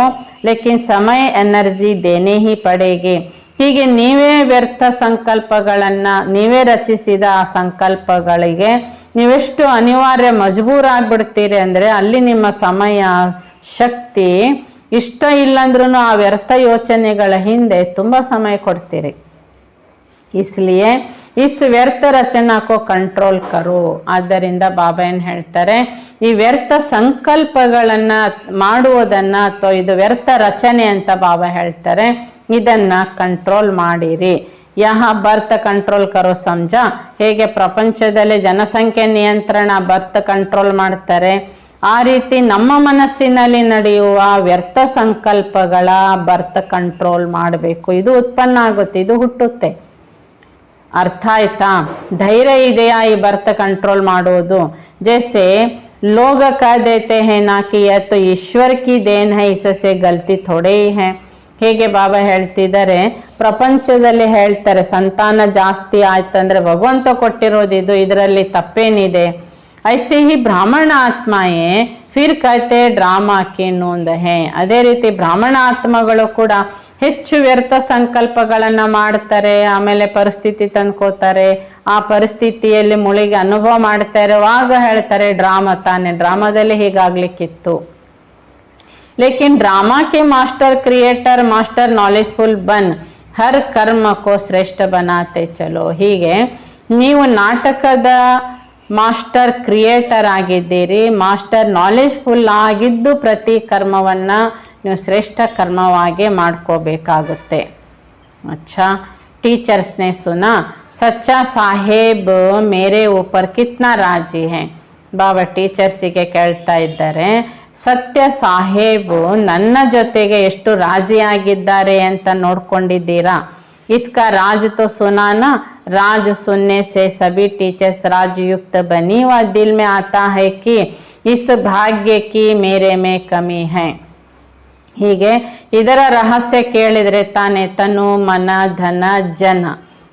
लेकिन समय एनर्जी देने ही पड़ेगी. ಹೀಗೆ ನೀವೇ ವ್ಯರ್ಥ ಸಂಕಲ್ಪಗಳನ್ನು, ನೀವೇ ರಚಿಸಿದ ಆ ಸಂಕಲ್ಪಗಳಿಗೆ ನೀವೆಷ್ಟು ಅನಿವಾರ್ಯ ಮಜಬೂರಾಗ್ಬಿಡ್ತೀರಿ ಅಂದರೆ ಅಲ್ಲಿ ನಿಮ್ಮ ಸಮಯ, ಶಕ್ತಿ, ಇಷ್ಟ ಇಲ್ಲಂದ್ರೂ ಆ ವ್ಯರ್ಥ ಯೋಚನೆಗಳ ಹಿಂದೆ ತುಂಬ ಸಮಯ ಕೊಡ್ತೀರಿ. इसलिए इस ವ್ಯರ್ಥ ರಚನಾ ಕೋ ಕಂಟ್ರೋಲ್ ಕರೋ. ಆದ್ದರಿಂದ ಬಾಬಾ ಏನು ಹೇಳ್ತಾರೆ, ಈ ವ್ಯರ್ಥ ಸಂಕಲ್ಪಗಳನ್ನು ಮಾಡುವುದನ್ನು, ಅಥವಾ ಇದು ವ್ಯರ್ಥ ರಚನೆ ಅಂತ ಬಾಬಾ ಹೇಳ್ತಾರೆ, ಇದನ್ನು ಕಂಟ್ರೋಲ್ ಮಾಡಿರಿ. ಬರ್ತ್ ಕಂಟ್ರೋಲ್ ಕರೋ ಸಮಜ. ಹೇಗೆ ಪ್ರಪಂಚದಲ್ಲಿ ಜನಸಂಖ್ಯೆ ನಿಯಂತ್ರಣ ಬರ್ತ್ ಕಂಟ್ರೋಲ್ ಮಾಡ್ತಾರೆ, ಆ ರೀತಿ ನಮ್ಮ ಮನಸ್ಸಿನಲ್ಲಿ ನಡೆಯುವ ವ್ಯರ್ಥ ಸಂಕಲ್ಪಗಳ ಬರ್ತ್ ಕಂಟ್ರೋಲ್ ಮಾಡಬೇಕು. ಇದು ಉತ್ಪನ್ನ ಆಗುತ್ತೆ, ಇದು ಹುಟ್ಟುತ್ತೆ. ಅರ್ಥ ಆಯ್ತಾ? ಧೈರ್ಯ ಇದೆಯಾ ಈ ಬರ್ತ್ ಕಂಟ್ರೋಲ್ ಮಾಡೋದು? ಜैसे लोग कह देते हैं ना कि यह तो ईश्वर की देन है, इससे गलती थोड़े ही है. ಹೇಗೆ ಬಾಬಾ ಹೇಳ್ತಿದ್ದಾರೆ, ಪ್ರಪಂಚದಲ್ಲಿ ಹೇಳ್ತಾರೆ ಸಂತಾನ ಜಾಸ್ತಿ ಆಯ್ತಂದ್ರೆ ಭಗವಂತ ಕೊಟ್ಟಿರೋದಿದು, ಇದರಲ್ಲಿ ತಪ್ಪೇನಿದೆ. ಐಸೆ ಹಿ ಬ್ರಾಹ್ಮಣ ಆತ್ಮಾಯೇ ಫಿರ್ ಕತೆ ಡ್ರಾಮಾ ಕಿ ನೂಂದ್ ಹೇ. ಅದೇ ರೀತಿ ಬ್ರಾಹ್ಮಣ ಆತ್ಮಗಳು ಕೂಡ ಹೆಚ್ಚು ವ್ಯರ್ಥ ಸಂಕಲ್ಪಗಳನ್ನು ಮಾಡ್ತಾರೆ, ಆಮೇಲೆ ಪರಿಸ್ಥಿತಿ ತಂದ್ಕೋತಾರೆ, ಆ ಪರಿಸ್ಥಿತಿಯಲ್ಲಿ ಮುಳುಗಿ ಅನುಭವ ಮಾಡ್ತಾರೆ. ಆವಾಗ ಹೇಳ್ತಾರೆ ಡ್ರಾಮಾ ತಾನೆ, ಡ್ರಾಮಾದಲ್ಲಿ ಹೀಗಾಗ್ಲಿಕ್ಕಿತ್ತು. ಲೇಕಿನ್ ಡ್ರಾಮಾ ಕೆ ಮಾಸ್ಟರ್ ಕ್ರಿಯೇಟರ್, ಮಾಸ್ಟರ್ ನಾಲೆಜ್ಫುಲ್ ಬನ್ ಹರ್ ಕರ್ಮ ಕೋ ಶ್ರೇಷ್ಠ ಬನಾತೆ ಚಲೋ. ಹೀಗೆ ನೀವು ನಾಟಕದ ಮಾಸ್ಟರ್ ಕ್ರಿಯೇಟರ್ ಆಗಿದ್ದೀರಿ, ಮಾಸ್ಟರ್ ನಾಲೆಜ್ಫುಲ್ ಆಗಿದ್ದು ಪ್ರತಿ ಕರ್ಮವನ್ನು ನೀವು ಶ್ರೇಷ್ಠ ಕರ್ಮವಾಗಿ ಮಾಡ್ಕೋಬೇಕಾಗುತ್ತೆ. ಅಚ್ಚಾ, टीचर्स ने सुना सच्चा साहेब मेरे ऊपर कितना राजी है. ಬಾಬಾ ಟೀಚರ್ಸಿಗೆ ಕೇಳ್ತಾ ಇದ್ದಾರೆ, ಸತ್ಯ ಸಾಹೇಬು ನನ್ನ ಜೊತೆಗೆ ಎಷ್ಟು ರಾಜಿಯಾಗಿದ್ದಾರೆ ಅಂತ ನೋಡ್ಕೊಂಡಿದ್ದೀರಾ? इसका राज तो सुना ना. राज सुनने से सभी टीचर्स राजयुक्त बनी व दिल में आता है कि इस भाग्य की मेरे में कमी है. ಹೀಗೆ ಇದರ ರಹಸ್ಯ ಕೇಳಿದರೆ ತಾನೇ ತನು, ಮನ, ಧನ, ಜನ.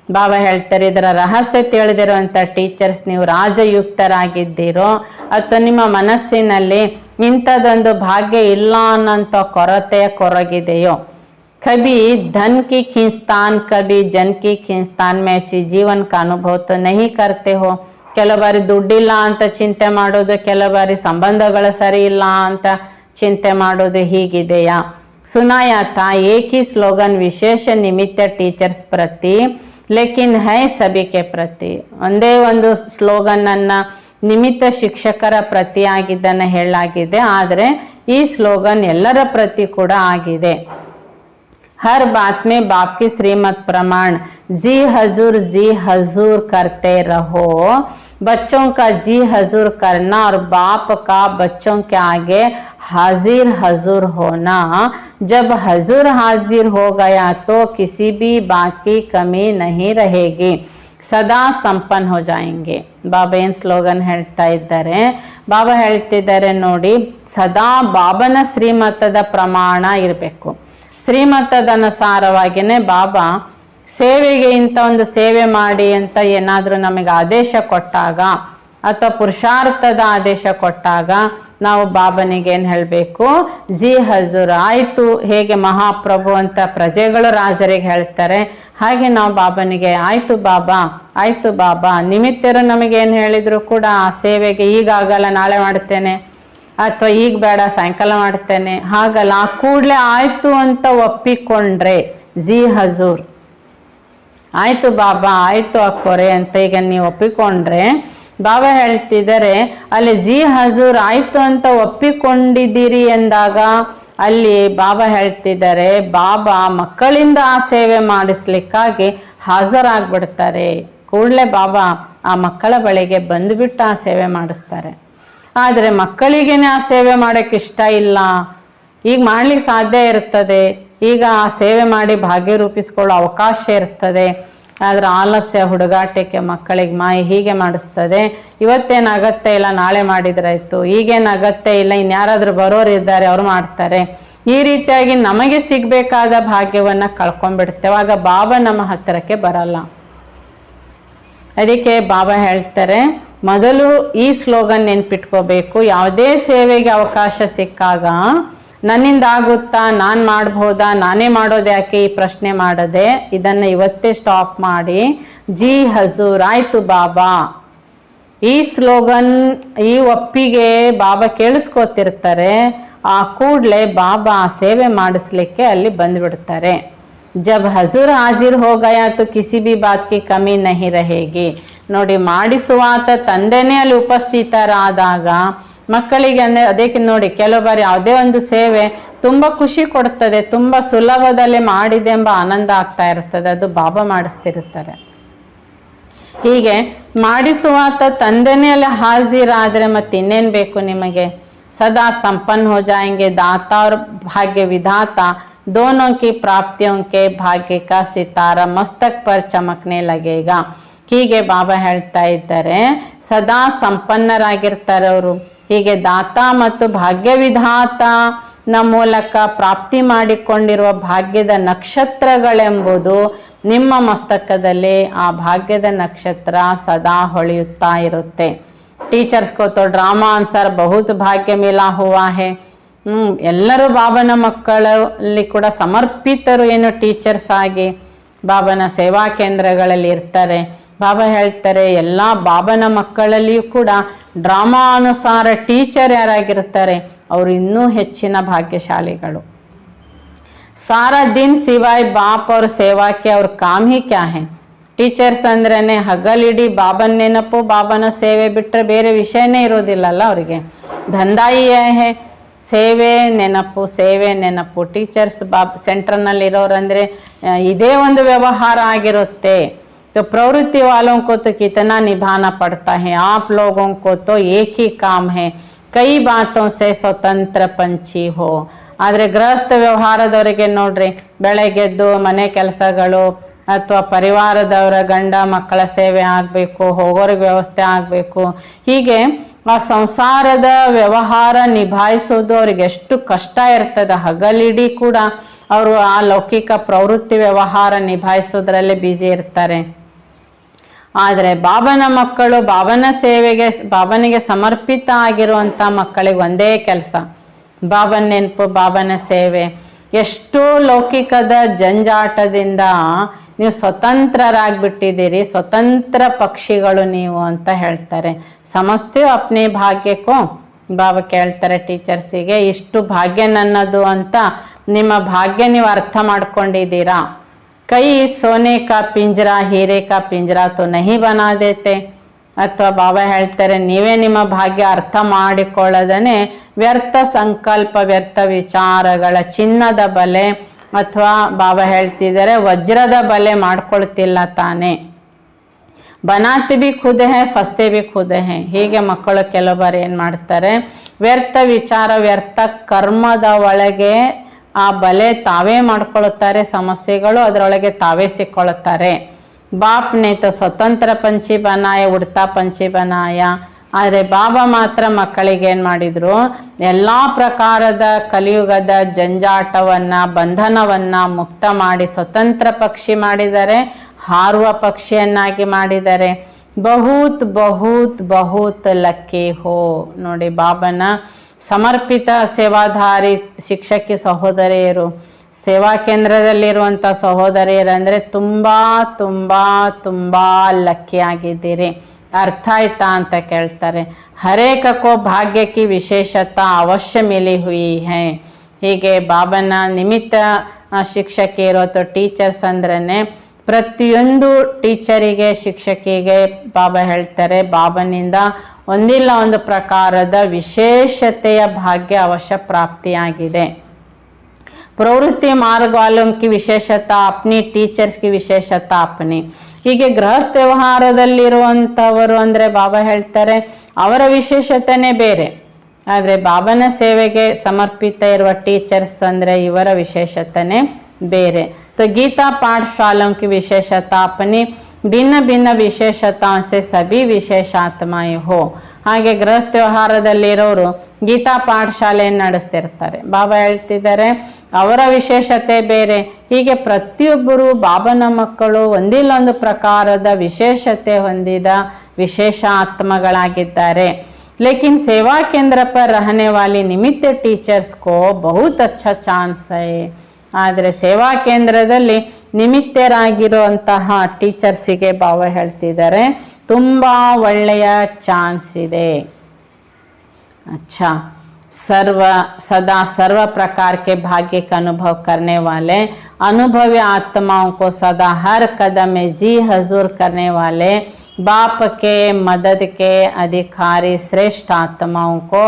ಬಾಬಾ ಹೇಳ್ತಾರೆ, ಇದರ ರಹಸ್ಯ ತಿಳಿದಿರುವಂಥ ಟೀಚರ್ಸ್ ನೀವು ರಾಜಯುಕ್ತರಾಗಿದ್ದೀರೋ ಅಥವಾ ನಿಮ್ಮ ಮನಸ್ಸಿನಲ್ಲಿ ಇಂಥದ್ದೊಂದು ಭಾಗ್ಯ ಇಲ್ಲ ಅನ್ನೋಂಥ ಕೊರಗಿದೆಯೋ. कभी धन की खींचतान, कभी जन की खींचतान में ऐसी जीवन का अनुभव तो नहीं करते हो. ಕೆಲವು ಬಾರಿ ದುಡ್ಡಿಲ್ಲ ಅಂತ ಚಿಂತೆ ಮಾಡೋದು, ಕೆಲವು ಬಾರಿ ಸಂಬಂಧಗಳು ಸರಿ ಇಲ್ಲ ಅಂತ ಚಿಂತೆ ಮಾಡೋದು, ಹೀಗಿದೆಯಾ? ಸುನಾಯ ತಾ ಏಕ್ ಹಿ ಸ್ಲೋಗನ್ ವಿಶೇಷ ನಿಮಿತ್ತ ಟೀಚರ್ಸ್ ಪ್ರತಿ ಲೇಕಿನ್ ಹೈ ಸಭಿಕೆ ಪ್ರತಿ. ಒಂದೇ ಒಂದು ಸ್ಲೋಗನ್ ಅನ್ನ ನಿಮಿತ್ತ ಶಿಕ್ಷಕರ ಪ್ರತಿಯಾಗಿದ್ದನ್ನು ಹೇಳಲಾಗಿದೆ, ಆದರೆ ಈ ಸ್ಲೋಗನ್ ಎಲ್ಲರ ಪ್ರತಿ ಕೂಡ ಆಗಿದೆ. हर बात में बाप की श्रीमत प्रमाण जी हजूर करते रहो. बच्चों का जी हजूर करना और बाप का बच्चों के आगे हाजिर हजूर होना. जब हजूर हाजिर हो गया तो किसी भी बात की कमी नहीं रहेगी, ಸದಾ ಸಂಪನ್ನ ಹೋ ಜಾಯಂಗೆ. ಬಾಬಾ ಏನು ಸ್ಲೋಗನ್ ಹೇಳ್ತಾ ಇದ್ದಾರೆ? ಬಾಬಾ ಹೇಳ್ತಿದ್ದಾರೆ ನೋಡಿ, ಸದಾ ಬಾಬನ ಶ್ರೀಮತದ ಪ್ರಮಾಣ ಇರಬೇಕು. ಶ್ರೀಮತದ ಅನುಸಾರವಾಗಿಯೇ ಬಾಬಾ ಸೇವೆಗೆ ಇಂಥ ಒಂದು ಸೇವೆ ಮಾಡಿ ಅಂತ ಏನಾದರೂ ನಮಗೆ ಆದೇಶ ಕೊಟ್ಟಾಗ ಅಥವಾ ಪುರುಷಾರ್ಥದ ಆದೇಶ ಕೊಟ್ಟಾಗ ನಾವು ಬಾಬನಿಗೆ ಏನು ಹೇಳಬೇಕು? ಜಿ ಹಜೂರ್, ಆಯಿತು. ಹೇಗೆ ಮಹಾಪ್ರಭು ಅಂತ ಪ್ರಜೆಗಳು ರಾಜರಿಗೆ ಹೇಳ್ತಾರೆ, ಹಾಗೆ ನಾವು ಬಾಬನಿಗೆ ಆಯಿತು ಬಾಬಾ, ಆಯಿತು ಬಾಬಾ. ನಿಮಿತ್ತರು ನಮಗೇನು ಹೇಳಿದ್ರು ಕೂಡ ಆ ಸೇವೆಗೆ ಈಗಾಗಲ್ಲ ನಾಳೆ ಮಾಡ್ತೇನೆ, ಅಥವಾ ಈಗ ಬೇಡ ಸಾಯಂಕಾಲ ಮಾಡ್ತೇನೆ, ಹಾಗಲ್ಲ. ಆ ಕೂಡಲೇ ಆಯಿತು ಅಂತ ಒಪ್ಪಿಕೊಂಡ್ರೆ ಜಿ ಹಜೂರ್, ಆಯಿತು ಬಾಬಾ, ಆಯಿತು ಅಕ್ಕೋರೆ ಅಂತ ಈಗ ನೀವು ಒಪ್ಪಿಕೊಂಡ್ರೆ ಬಾಬಾ ಹೇಳ್ತಿದ್ದಾರೆ ಅಲ್ಲಿ ಜಿ ಹಜೂರ್ ಆಯ್ತು ಅಂತ ಒಪ್ಪಿಕೊಂಡಿದ್ದೀರಿ ಎಂದಾಗ ಅಲ್ಲಿ ಬಾಬಾ ಹೇಳ್ತಿದ್ದಾರೆ ಬಾಬಾ ಮಕ್ಕಳಿಂದ ಆ ಸೇವೆ ಮಾಡಿಸ್ಲಿಕ್ಕಾಗಿ ಹಾಜರಾಗ್ಬಿಡ್ತಾರೆ. ಕೂಡಲೇ ಬಾಬಾ ಆ ಮಕ್ಕಳ ಬಳಿಗೆ ಬಂದುಬಿಟ್ಟು ಆ ಸೇವೆ ಮಾಡಿಸ್ತಾರೆ. ಆದರೆ ಮಕ್ಕಳಿಗೇನೆ ಆ ಸೇವೆ ಮಾಡೋಕ್ಕೆ ಇಷ್ಟ ಇಲ್ಲ. ಈಗ ಮಾಡ್ಲಿಕ್ಕೆ ಸಾಧ್ಯ ಇರ್ತದೆ, ಈಗ ಆ ಸೇವೆ ಮಾಡಿ ಭಾಗ್ಯ ರೂಪಿಸ್ಕೊಳ್ಳೋ ಅವಕಾಶ ಇರ್ತದೆ. ಆದರೆ ಆಲಸ್ಯ ಹುಡುಗಾಟಕ್ಕೆ ಮಕ್ಕಳಿಗೆ ಮಾಯಿ ಹೀಗೆ ಮಾಡಿಸ್ತದೆ, ಇವತ್ತೇನು ಅಗತ್ಯ ಇಲ್ಲ ನಾಳೆ ಮಾಡಿದ್ರಾಯ್ತು, ಈಗೇನು ಅಗತ್ಯ ಇಲ್ಲ ಇನ್ಯಾರಾದ್ರೂ ಬರೋರು ಇದ್ದಾರೆ ಅವ್ರು ಮಾಡ್ತಾರೆ. ಈ ರೀತಿಯಾಗಿ ನಮಗೆ ಸಿಗಬೇಕಾದ ಭಾಗ್ಯವನ್ನು ಕಳ್ಕೊಂಡ್ಬಿಡ್ತೇವೆ. ಆಗ ಬಾಬಾ ನಮ್ಮ ಹತ್ತಿರಕ್ಕೆ ಬರಲ್ಲ. ಅದಕ್ಕೆ ಬಾಬಾ ಹೇಳ್ತಾರೆ ಮೊದಲು ಈ ಸ್ಲೋಗನ್ ನೆನ್ಪಿಟ್ಕೋಬೇಕು. ಯಾವುದೇ ಸೇವೆಗೆ ಅವಕಾಶ ಸಿಕ್ಕಾಗ ನನ್ನಿಂದ ಆಗುತ್ತಾ, ನಾನು ಮಾಡ್ಬೋದಾ, ನಾನೇ ಮಾಡೋದು ಯಾಕೆ ಈ ಪ್ರಶ್ನೆ ಮಾಡದೆ ಇದನ್ನು ಇವತ್ತೇ ಸ್ಟಾಪ್ ಮಾಡಿ ಜಿ ಹಜೂರ್ ಆಯ್ತು ಬಾಬಾ ಈ ಸ್ಲೋಗನ್ ಈ ಒಪ್ಪಿಗೆ ಬಾಬಾ ಕೇಳಿಸ್ಕೋತಿರ್ತಾರೆ. ಆ ಕೂಡಲೇ ಬಾಬಾ ಸೇವೆ ಮಾಡಿಸ್ಲಿಕ್ಕೆ ಅಲ್ಲಿ ಬಂದ್ಬಿಡ್ತಾರೆ. ಜಬ್ ಹಜೂರ್ ಹಾಜಿರ್ ಹೋ ಗಯಾ ತೋ ಕಿಸಿ ಬಿ ಬಾತ್ ಕಿ ಕಮಿ ನಹಿ ರಹೇಗಿ. ನೋಡಿ, ಮಾಡಿಸುವಾತ ತಂದೆನೇ ಅಲ್ಲಿ ಉಪಸ್ಥಿತರಾದಾಗ ಮಕ್ಕಳಿಗೆ ಅಂದರೆ ಅದಕ್ಕೆ ನೋಡಿ ಕೆಲವು ಬಾರಿ ಯಾವುದೇ ಒಂದು ಸೇವೆ ತುಂಬ ಖುಷಿ ಕೊಡ್ತದೆ, ತುಂಬ ಸುಲಭದಲ್ಲೇ ಮಾಡಿದೆ ಎಂಬ ಆನಂದ ಆಗ್ತಾ ಇರ್ತದೆ, ಅದು ಬಾಬಾ ಮಾಡಿಸ್ತಿರ್ತಾರೆ. ಹೀಗೆ ಮಾಡಿಸುವಾತ ತಂದೆನೇ ಅಲ್ಲಿ ಹಾಜಿರಾದರೆ ಮತ್ತೆ ಇನ್ನೇನು ಬೇಕು ನಿಮಗೆ? सदा संपन्न हो जाएंगे। दाता और भाग्य विधाता दोनों की प्राप्तियों के भाग्य का सितारा मस्तक पर चमकने लगेगा. ಹೀಗೆ ಬಾಬಾ ಹೇಳ್ತಾ ಇದ್ದಾರೆ, ಸದಾ ಸಂಪನ್ನರಾಗಿರ್ತಾರೆ ಅವರು. ಹೀಗೆ ದಾತ ಮತ್ತು ಭಾಗ್ಯ ವಿಧಾತನ ಮೂಲಕ ಪ್ರಾಪ್ತಿ ಮಾಡಿಕೊಂಡಿರುವ ಭಾಗ್ಯದ ನಕ್ಷತ್ರಗಳೆಂಬುದು ನಿಮ್ಮ ಮಸ್ತಕದಲ್ಲಿ ಆ ಭಾಗ್ಯದ ನಕ್ಷತ್ರ ಸದಾ ಹೊಳೆಯುತ್ತಾ ಇರುತ್ತೆ. ಟೀಚರ್ಸ್ को तो ड्रामा आंसर बहुत भाग्य मिला हुआ है. ಎಲ್ಲರೂ ಬಾಬನ ಮಕ್ಕಳಲ್ಲಿ ಕೂಡ ಸಮರ್ಪಿತರು ಏನು ಟೀಚರ್ಸ್ ಆಗಿ ಬಾಬನ ಸೇವಾ ಕೇಂದ್ರಗಳಲ್ಲಿ ಇರ್ತಾರೆ. ಬಾಬಾ ಹೇಳ್ತಾರೆ ಎಲ್ಲ ಬಾಬನ ಮಕ್ಕಳಲ್ಲಿಯೂ ಕೂಡ ಡ್ರಾಮಾ ಅನುಸಾರ ಟೀಚರ್ ಯಾರಾಗಿರ್ತಾರೆ ಅವರು ಇನ್ನೂ ಹೆಚ್ಚಿನ ಭಾಗ್ಯಶಾಲಿಗಳು. ಸಾರಾ ದಿನ್ ಸಿವಾಯ್ ಬಾಪ್ ಅವ್ರ ಸೇವಾಕ್ಕೆ ಅವ್ರ ಕಾಮ್ ಹಿ ಕ್ಯಾ ಹೈ. ಟೀಚರ್ಸ್ ಅಂದ್ರೇ ಹಗಲಿಡೀ ಬಾಬನ ನೆನಪು ಬಾಬನ ಸೇವೆ ಬಿಟ್ಟರೆ ಬೇರೆ ವಿಷಯನೇ ಇರೋದಿಲ್ಲಲ್ಲ ಅವರಿಗೆ. ದಂಧಾಯಿ ಹೇ ಸೇವೆ ನೆನಪು ಸೇವೆ ನೆನಪು. ಟೀಚರ್ಸ್ ಸೆಂಟರ್ನಲ್ಲಿ ಇರೋರಂದರೆ ಇದೇ ಒಂದು ವ್ಯವಹಾರ ಆಗಿರುತ್ತೆ. तो प्रवृत्ति वालों को तो कितना निभाना पड़ता है. आप लोगों को तो एक ही काम है, कई बातों से स्वतंत्र पंछी हो. ಆದರೆ ಗೃಹಸ್ಥ ವ್ಯವಹಾರದವರಿಗೆ ನೋಡ್ರಿ, ಬೆಳಗ್ಗೆದ್ದು ಮನೆ ಕೆಲಸಗಳು ಅಥವಾ ಪರಿವಾರದವರ ಗಂಡ ಮಕ್ಕಳ ಸೇವೆ ಆಗಬೇಕು, ಹೋಗೋರಿಗೆ ವ್ಯವಸ್ಥೆ ಆಗಬೇಕು. ಹೀಗೆ ಆ ಸಂಸಾರದ ವ್ಯವಹಾರ ನಿಭಾಯಿಸೋದು ಅವ್ರಿಗೆ ಎಷ್ಟು ಕಷ್ಟ ಇರ್ತದೆ. ಹಗಲಿಡೀ ಕೂಡ ಅವರು ಆ ಲೌಕಿಕ ಪ್ರವೃತ್ತಿ ವ್ಯವಹಾರ ನಿಭಾಯಿಸೋದ್ರಲ್ಲೇ ಬ್ಯುಸಿ ಇರ್ತಾರೆ. ಆದರೆ ಬಾಬನ ಮಕ್ಕಳು ಬಾಬನ ಸೇವೆಗೆ ಬಾಬನಿಗೆ ಸಮರ್ಪಿತ ಆಗಿರುವಂಥ ಮಕ್ಕಳಿಗೆ ಒಂದೇ ಕೆಲಸ, ಬಾಬನ ನೆನಪು ಬಾಬನ ಸೇವೆ. ಎಷ್ಟೋ ಲೌಕಿಕದ ಜಂಜಾಟದಿಂದ ನೀವು ಸ್ವತಂತ್ರರಾಗ್ಬಿಟ್ಟಿದ್ದೀರಿ, ಸ್ವತಂತ್ರ ಪಕ್ಷಿಗಳು ನೀವು ಅಂತ ಹೇಳ್ತಾರೆ. ಸಮಸ್ತೆ ಅಪ್ನೇ ಭಾಗ್ಯಕ್ಕೋ ಬಾಬಾ ಕೇಳ್ತಾರೆ ಟೀಚರ್ಸಿಗೆ, ಇಷ್ಟು ಭಾಗ್ಯ ನನ್ನದು ಅಂತ ನಿಮ್ಮ ಭಾಗ್ಯ ನೀವು ಅರ್ಥ ಮಾಡ್ಕೊಂಡಿದ್ದೀರಾ? ಕೈ ಸೋನೆ ಕಾ ಪಿಂಜರಾ ಹೀರೆ ಕಾ ಪಿಂಜರಾ ತೋ ನಹಿ ಬನಾ ದೇತೆ. ಅಥವಾ ಬಾಬಾ ಹೇಳ್ತಾರೆ ನೀವೇ ನಿಮ್ಮ ಭಾಗ್ಯ ಅರ್ಥ ಮಾಡಿಕೊಳ್ಳದನೆ ವ್ಯರ್ಥ ಸಂಕಲ್ಪ ವ್ಯರ್ಥ ವಿಚಾರಗಳ ಚಿನ್ನದ ಬಲೆ ಅಥವಾ ಬಾಬಾ ಹೇಳ್ತಿದ್ದಾರೆ ವಜ್ರದ ಬಲೆ ಮಾಡ್ಕೊಳ್ತಿಲ್ಲ ತಾನೇ. ಬನಾತೆ ಬಿ ಖುದೆ ಹೇ ಫಸ್ತೆ ಬಿ ಖುದೆ ಹೇ. ಹೀಗೆ ಮಕ್ಕಳು ಕೆಲವು ಬಾರಿ ಏನು ಮಾಡ್ತಾರೆ, ವ್ಯರ್ಥ ವಿಚಾರ ವ್ಯರ್ಥ ಕರ್ಮದ ಒಳಗೆ ಆ ಬಲೆ ತಾವೇ ಮಾಡ್ಕೊಳ್ತಾರೆ, ಸಮಸ್ಯೆಗಳು ಅದರೊಳಗೆ ತಾವೇ ಸಿಕ್ಕೊಳ್ತಾರೆ. ಬಾಪ್ನೆ ತೋ ಸ್ವತಂತ್ರ ಪಂಚಿ ಬನಾಯ ಉಡ್ತಾ ಪಂಚಿ ಬನಾಯ. ಆದರೆ ಬಾಬಾ ಮಾತ್ರ ಮಕ್ಕಳಿಗೆ ಏನು ಮಾಡಿದ್ರು, ಎಲ್ಲ ಪ್ರಕಾರದ ಕಲಿಯುಗದ ಜಂಜಾಟವನ್ನು ಬಂಧನವನ್ನು ಮುಕ್ತ ಮಾಡಿ ಸ್ವತಂತ್ರ ಪಕ್ಷಿ ಮಾಡಿದ್ದಾರೆ, ಹಾರುವ ಪಕ್ಷಿಯನ್ನಾಗಿ ಮಾಡಿದ್ದಾರೆ. ಬಹುತ್ ಬಹುತ್ ಬಹುತ್ ಲಕ್ಕಿ ಹೋ. ನೋಡಿ, ಬಾಬನ ಸಮರ್ಪಿತ ಸೇವಾಧಾರಿ ಶಿಕ್ಷಕಿ ಸಹೋದರಿಯರು, ಸೇವಾ ಕೇಂದ್ರದಲ್ಲಿರುವಂಥ ಸಹೋದರಿಯರಂದರೆ ತುಂಬ ತುಂಬ ತುಂಬ ಲಕ್ಕಿ ಆಗಿದ್ದೀರಿ. ಅರ್ಥ ಆಯ್ತಾ ಅಂತ ಕೇಳ್ತಾರೆ. ಹರೇಕಕ್ಕೋ ಭಾಗ್ಯಕ್ಕೆ ವಿಶೇಷತಾ ಅವಶ್ಯ ಮಿಲಿ ಹುಯಿ ಹೈ. ಹೀಗೆ ಬಾಬನ ನಿಮಿತ್ತ ಶಿಕ್ಷಕಿಯರು ಅಥವಾ ಟೀಚರ್ಸ್ ಅಂದ್ರೇ ಪ್ರತಿಯೊಂದು ಟೀಚರಿಗೆ, ಶಿಕ್ಷಕಿಗೆ ಬಾಬಾ ಹೇಳ್ತಾರೆ, ಬಾಬನಿಂದ ಒಂದಿಲ್ಲ ಒಂದು ಪ್ರಕಾರದ ವಿಶೇಷತೆಯ ಭಾಗ್ಯ ಅವಶ್ಯ ಪ್ರಾಪ್ತಿಯಾಗಿದೆ. ಪ್ರವೃತ್ತಿ ಮಾರ್ಗ वालों की विशेषता अपनी, टीचर्स की विशेषता अपनी. ಹೀಗೆ ಗೃಹಸ್ಥ ವ್ಯವಹಾರದಲ್ಲಿರುವಂಥವರು ಅಂದರೆ ಬಾಬಾ ಹೇಳ್ತಾರೆ ಅವರ ವಿಶೇಷತೆನೇ ಬೇರೆ. ಆದರೆ ಬಾಬನ ಸೇವೆಗೆ ಸಮರ್ಪಿತ ಇರುವ ಟೀಚರ್ಸ್ ಅಂದರೆ ಇವರ ವಿಶೇಷತೆನೇ ಬೇರೆ. तो गीता पाठशालाओं की विशेषता अपनी, भिन्न भिन्न विशेषताओं से सभी विशेषात्माएं हो. ಹಾಗೆ ಗೃಹಸ್ಥ ವ್ಯವಹಾರದಲ್ಲಿರೋರು ಗೀತಾ ಪಾಠಶಾಲೆಯನ್ನು ನಡೆಸ್ತಿರ್ತಾರೆ. ಬಾಬಾ ಹೇಳ್ತಿದ್ದಾರೆ ಅವರ ವಿಶೇಷತೆ ಬೇರೆ. ಹೀಗೆ ಪ್ರತಿಯೊಬ್ಬರು ಬಾಬನ ಮಕ್ಕಳು ಒಂದಿಲ್ಲೊಂದು ಪ್ರಕಾರದ ವಿಶೇಷತೆ ಹೊಂದಿದ ವಿಶೇಷ ಆತ್ಮಗಳಾಗಿದ್ದಾರೆ. लेकिन सेवा केंद्र पर रहने वाली निमित्त टीचर्स को बहुत अच्छा चांस है. ಆದರೆ ಸೇವಾ ಕೇಂದ್ರದಲ್ಲಿ ನಿಮಿತ್ತರಾಗಿರುವಂತಹ ಟೀಚರ್ಸಿಗೆ ಬಾಬಾ ಹೇಳ್ತಿದ್ದಾರೆ ತುಂಬ ಒಳ್ಳೆಯ ಚಾನ್ಸ್ ಇದೆ. अच्छा, सदा सर्व प्रकार के भाग्य का अनुभव करने वाले अनुभवी आत्माओं को सदा हर कदम में जी हजूर करने वाले बाप के मदद के अधिकारी श्रेष्ठ आत्माओं को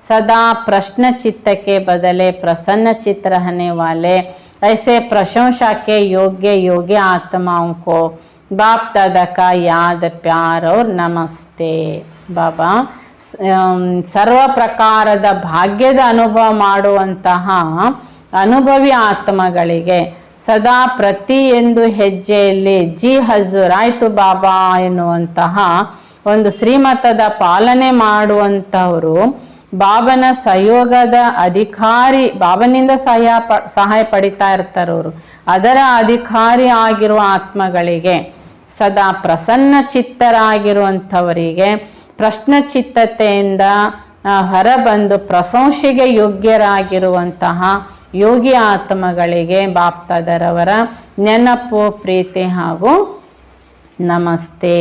सदा प्रश्न चित्त के बदले प्रसन्न चित्त रहने वाले ऐसे प्रशंसा के योग्य आत्माओं को बाप दादा का याद, प्यार और नमस्ते. बाबा ಸರ್ವ ಪ್ರಕಾರದ ಭಾಗ್ಯದ ಅನುಭವ ಮಾಡುವಂತಹ ಅನುಭವಿ ಆತ್ಮಗಳಿಗೆ ಸದಾ ಪ್ರತಿಯೊಂದು ಹೆಜ್ಜೆಯಲ್ಲಿ ಜಿ ಹಜೂರ್ ಆಯ್ತು ಬಾಬಾ ಎನ್ನುವಂತಹ ಒಂದು ಶ್ರೀಮತದ ಪಾಲನೆ ಮಾಡುವಂತಹವರು, ಬಾಬನ ಸಹಯೋಗದ ಅಧಿಕಾರಿ, ಬಾಬನಿಂದ ಸಹಾಯ ಪಡಿತಾ ಇರ್ತಾರವರು, ಅದರ ಅಧಿಕಾರಿ ಆಗಿರುವ ಆತ್ಮಗಳಿಗೆ ಸದಾ ಪ್ರಸನ್ನ ಚಿತ್ತರಾಗಿರುವಂಥವರಿಗೆ ಪ್ರಶ್ನಚಿತ್ತತೆಯಿಂದ ಹೊರಬಂದು ಪ್ರಶಂಸೆಗೆ ಯೋಗ್ಯರಾಗಿರುವಂತಹ ಯೋಗಿ ಆತ್ಮಗಳಿಗೆ ಬಾಪ್ತಾದರವರ ನೆನಪು, ಪ್ರೀತಿ ಹಾಗೂ ನಮಸ್ತೆ.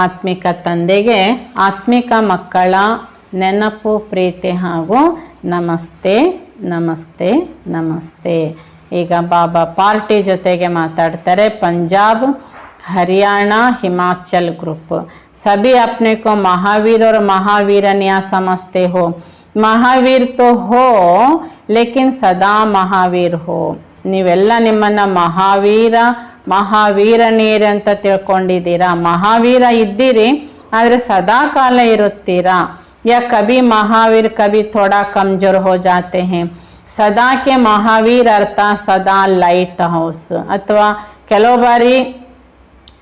ಆತ್ಮಿಕ ತಂದೆಗೆ ಆತ್ಮಿಕ ಮಕ್ಕಳ ನೆನಪು, ಪ್ರೀತಿ ಹಾಗೂ ನಮಸ್ತೆ ನಮಸ್ತೆ ನಮಸ್ತೆ. ಈಗ ಬಾಬಾ ಪಾರ್ಟಿ ಜೊತೆಗೆ ಮಾತಾಡ್ತಾರೆ. पंजाब, हरियाणा, हिमाचल ग्रुप सभी अपने को महावीर और महावीरनिया समझते हो. महावीर तो हो लेकिन सदा महावीर हो. ನೀವೆಲ್ಲ ನಿಮ್ಮನ್ನ ಮಹಾವೀರನಿಯರು ಅಂತ ತಿಳ್ಕೊಂಡಿದ್ದೀರಾ. ಮಹಾವೀರ ಇದ್ದೀರಿ, ಆದರೆ ಸದಾ ಕಾಲ ಇರುತ್ತೀರಾ. या कभी महावीर कभी थोड़ा कमजोर हो जाते हैं. सदा के महावीर अर्थात सदा लाइट हाउस. ಅಥವಾ ಕೆಲವು ಬಾರಿ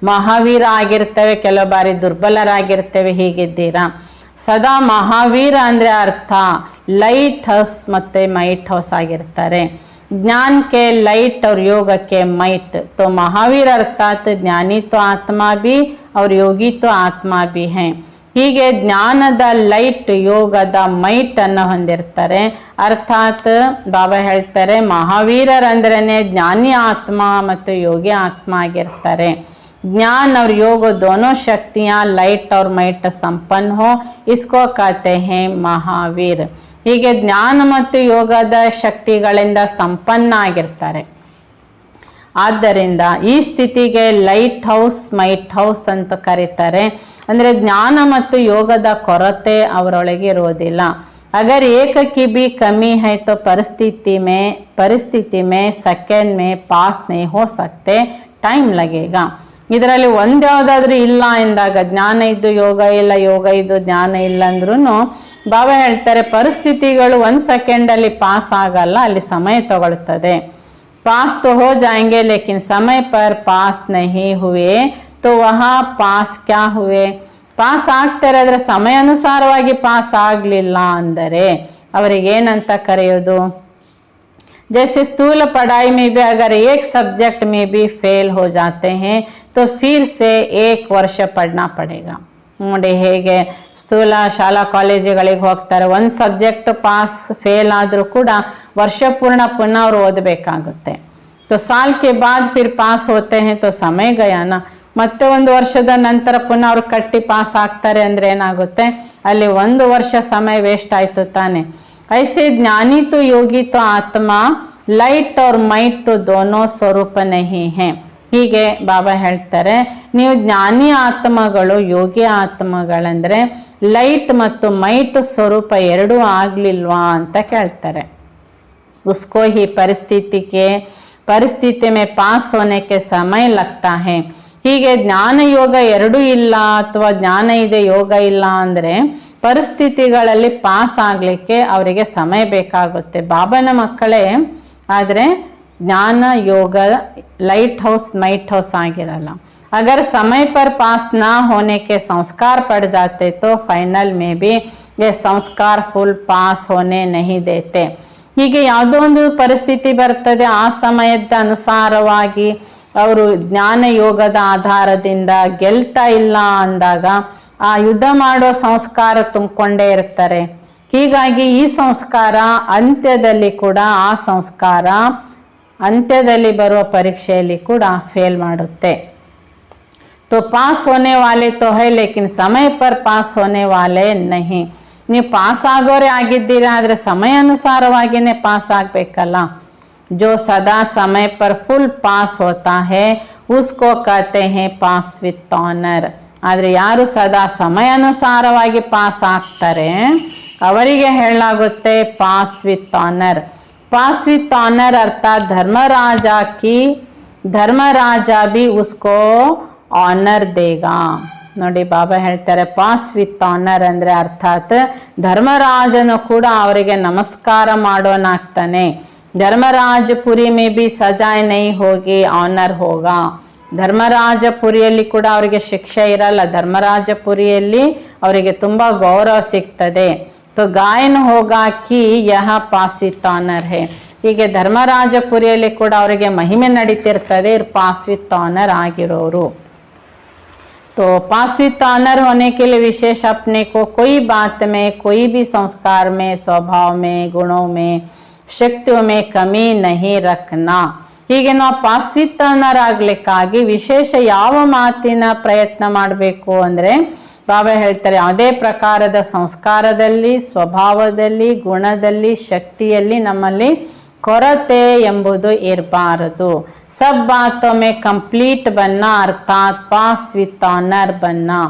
ಮಹಾವೀರ ಆಗಿರ್ತೇವೆ, ಕೆಲವು ಬಾರಿ ದುರ್ಬಲರಾಗಿರ್ತೇವೆ, ಹೀಗಿದ್ದೀರಾ. ಸದಾ ಮಹಾವೀರ ಅಂದರೆ ಅರ್ಥ ಲೈಟ್ ಹೌಸ್ ಮತ್ತು ಮೈಟ್ ಹೌಸ್ ಆಗಿರ್ತಾರೆ. ज्ञान के लाइट और योग के माइट. तो महावीर अर्थात ज्ञानी तो आत्मा भी और योगी तो आत्मा भी हैं. ಹೀಗೆ ಜ್ಞಾನದ ಲೈಟ್, ಯೋಗದ ಮೈಟ್ ಅನ್ನು ಹೊಂದಿರ್ತಾರೆ. ಅರ್ಥಾತ್ ಬಾಬಾ ಹೇಳ್ತಾರೆ ಮಹಾವೀರರಂದ್ರೇ ಜ್ಞಾನಿ ಆತ್ಮ ಮತ್ತು ಯೋಗಿ ಆತ್ಮ ಆಗಿರ್ತಾರೆ. ज्ञान और योग दोनों शक्तियाँ लाइट और माइट संपन्न हो, इसको कहते हैं महावीर. ಹೀಗೆ ಜ್ಞಾನ ಮತ್ತು ಯೋಗದ ಶಕ್ತಿಗಳಿಂದ ಸಂಪನ್ನ ಆಗಿರ್ತಾರೆ. ಆದ್ದರಿಂದ ಈ ಸ್ಥಿತಿಗೆ ಲೈಟ್ ಹೌಸ್, ಮೈಟ್ ಹೌಸ್ ಅಂತ ಕರೀತಾರೆ. ಅಂದರೆ ಜ್ಞಾನ ಮತ್ತು ಯೋಗದ ಕೊರತೆ ಅವರೊಳಗೆ ಇರುವುದಿಲ್ಲ. अगर एक की भी कमी है तो परिस्थिति में सेकेंड में पास नहीं हो सकते, टाइम लगेगा. ಇದರಲ್ಲಿ ಒಂದು ಯಾವುದಾದ್ರೂ ಇಲ್ಲ ಎಂದಾಗ, ಜ್ಞಾನ ಇದ್ದು ಯೋಗ ಇಲ್ಲ, ಯೋಗ ಇದ್ದು ಜ್ಞಾನ ಇಲ್ಲ ಅಂದ್ರೂ ಬಾಬಾ ಹೇಳ್ತಾರೆ ಪರಿಸ್ಥಿತಿಗಳು 1 ಸೆಕೆಂಡಲ್ಲಿ ಪಾಸ್ ಆಗಲ್ಲ, ಅಲ್ಲಿ ಸಮಯ ತಗೊಳ್ತದೆ. ಪಾಸ್ तो हो जाएंगे लेकिन समय पर पास नहीं हुए तो वहाँ पास क्या हुए. ಪಾಸ್ ಆಗ್ತಾರೆ ಆದರೆ ಸಮಯಾನುಸಾರವಾಗಿ ಪಾಸ್ ಆಗಲಿಲ್ಲ ಅಂದರೆ ಅವರಿಗೇನಂತ ಕರೆಯೋದು. जैसे स्थूल पढ़ाई में भी अगर एक सब्जेक्ट में भी फेल हो जाते हैं तो फिर से 1 ವರ್ಷ पढ़ना पड़ेगा. ನೋಡಿ ಹೇಗೆ ಸ್ಥೂಲ ಶಾಲಾ ಕಾಲೇಜುಗಳಿಗೆ ಹೋಗ್ತಾರೆ, ಒಂದು ಸಬ್ಜೆಕ್ಟ್ ಪಾಸ್ ಫೇಲ್ ಆದರೂ ಕೂಡ ವರ್ಷ ಪೂರ್ಣ ಪುನಃ ಅವರು ಓದಬೇಕಾಗುತ್ತೆ. तो साल के बाद फिर पास होते हैं तो समय गया ना. ಮತ್ತೆ 1 ವರ್ಷದ ನಂತರ ಪುನಃ ಅವರು ಕಟ್ಟಿ ಪಾಸ್ ಆಗ್ತಾರೆ ಅಂದರೆ ಏನಾಗುತ್ತೆ, ಅಲ್ಲಿ 1 ವರ್ಷ ಸಮಯ ವೇಸ್ಟ್ ಆಯಿತು ತಾನೆ. ऐसे ज्ञानी तो योगी तो आत्मा लाइट और माइट तो दोनों स्वरूप नहीं है. ಹೀಗೆ ಬಾಬಾ ಹೇಳ್ತಾರೆ, ನೀವು ಜ್ಞಾನಿ ಆತ್ಮಗಳು, ಯೋಗಿ ಆತ್ಮಗಳಂದ್ರೆ ಲೈಟ್ ಮತ್ತು ಮೈಟ್ ಸ್ವರೂಪ ಎರಡೂ ಆಗ್ಲಿಲ್ವಾ ಅಂತ ಕೇಳ್ತಾರೆ. उसको ही ಪರಿಸ್ಥಿತಿ में पास होने के समय लगता है. ಹೀಗೆ ಜ್ಞಾನ ಯೋಗ ಎರಡೂ ಇಲ್ಲ ಅಥವಾ ಜ್ಞಾನ ಇದೆ ಯೋಗ ಇಲ್ಲ ಅಂದ್ರೆ ಪರಿಸ್ಥಿತಿಗಳಲ್ಲಿ ಪಾಸ್ ಆಗ್ಲಿಕ್ಕೆ ಅವರಿಗೆ ಸಮಯ ಬೇಕಾಗುತ್ತೆ. ಬಾಬನ ಮಕ್ಕಳೇ ಆದ್ರೆ ಜ್ಞಾನ ಯೋಗ लाइट हाउस माइट हाउस ಆಗಿರಲ್ಲ. अगर समय पर पास ना होने के संस्कार पड़ जाते तो फाइनल में भी ये संस्कार फुल पास होने नहीं देते. ಹೀಗೆ ಯಾವುದೋ ಒಂದು ಪರಿಸ್ಥಿತಿ ಬರ್ತದೆ, ಆ ಸಮಯದ ಅನುಸಾರವಾಗಿ ಅವರು ಜ್ಞಾನ ಯೋಗದ ಆಧಾರದಿಂದ ಗೆಲ್ತಾ ಇಲ್ಲ ಅಂದಾಗ ಆ ಯುದ್ಧ ಮಾಡೋ ಸಂಸ್ಕಾರ ತುಂಬಿಕೊಂಡೇ ಇರ್ತಾರೆ. ಹೀಗಾಗಿ ಈ ಸಂಸ್ಕಾರ ಅಂತ್ಯದಲ್ಲಿ ಕೂಡ ಆ ಸಂಸ್ಕಾರ ಅಂತ್ಯದಲ್ಲಿ ಬರುವ ಪರೀಕ್ಷೆಯಲ್ಲಿ ಕೂಡ ಫೇಲ್ ಮಾಡುತ್ತೆ. तो पास होने वाले तो है लेकिन समय पर पास होने वाले नहीं. ನೀವು ಪಾಸ್ ಆಗೋರೆ ಆಗಿದ್ದೀರಾ, ಆದರೆ ಸಮಯ ಅನುಸಾರವಾಗಿಯೇ ಪಾಸ್ ಆಗಬೇಕಲ್ಲ. जो सदा समय पर फुल पास होता है उसको कहते हैं पास विथ ऑनर. ಆದರೆ ಯಾರು ಸದಾ ಸಮಯಾನುಸಾರವಾಗಿ ಪಾಸ್ ಆಗ್ತಾರೆ ಅವರಿಗೆ ಹೇಳಲಾಗುತ್ತೆ pass with honour. Pass with honour अर्थात धर्मराजा भी उसको ऑनर देगा. ನೋಡಿ ಬಾಬಾ ಹೇಳ್ತಾರೆ ಪಾಸ್ ವಿತ್ ಆನರ್ ಅಂದ್ರೆ ಅರ್ಥಾತ್ ಧರ್ಮರಾಜನು ಕೂಡ ಅವರಿಗೆ ನಮಸ್ಕಾರ ಮಾಡೋನಾಗ್ತಾನೆ. ಧರ್ಮರಾಜಪುರಿ ಮೇ ಬಿ ಸಜಾಯ್ ನೈ ಹೋಗಿ ಆನರ್ ಹೋಗಾ. ಧರ್ಮರಾಜಪುರಿಯಲ್ಲಿ ಕೂಡ ಅವರಿಗೆ ಶಿಕ್ಷೆ ಇರಲ್ಲ, ಧರ್ಮರಾಜಪುರಿಯಲ್ಲಿ ಅವರಿಗೆ ತುಂಬಾ ಗೌರವ ಸಿಗ್ತದೆ. तो गायन होगा कि यह पास विथ ऑनर है. ಹೀಗೆ ಧರ್ಮರಾಜಪುರಿಯಲ್ಲಿ ಕೂಡ ಅವರಿಗೆ ಮಹಿಮೆ ನಡೀತಿರ್ತದೆ, ಇವ್ರು ಪಾಸ್ ವಿತ್ ಆನರ್ ಆಗಿರೋರು. तो पास विथ ऑनर होने के लिए विशेष अपने को कोई बात में, कोई भी संस्कार में, स्वभाव में, गुणों में, शक्तियों में कमी नहीं रखना. ಹೀಗೆ ನಾವು ಪಾಸ್ ವಿತ್ ಆನರ್ ಆಗ್ಲಿಕ್ಕಾಗಿ ವಿಶೇಷ ಯಾವ ಮಾತಿನ ಪ್ರಯತ್ನ ಮಾಡಬೇಕು ಅಂದ್ರೆ ಬಾಬಾ ಹೇಳ್ತಾರೆ ಅದೇ ಪ್ರಕಾರದ ಸಂಸ್ಕಾರದಲ್ಲಿ, ಸ್ವಭಾವದಲ್ಲಿ, ಗುಣದಲ್ಲಿ, ಶಕ್ತಿಯಲ್ಲಿ ನಮ್ಮಲ್ಲಿ ಕೊರತೆ ಎಂಬುದು ಇರಬಾರದು. सब बातों में कंप्लीट बनना अर्थात पास विथ ऑनर बनना.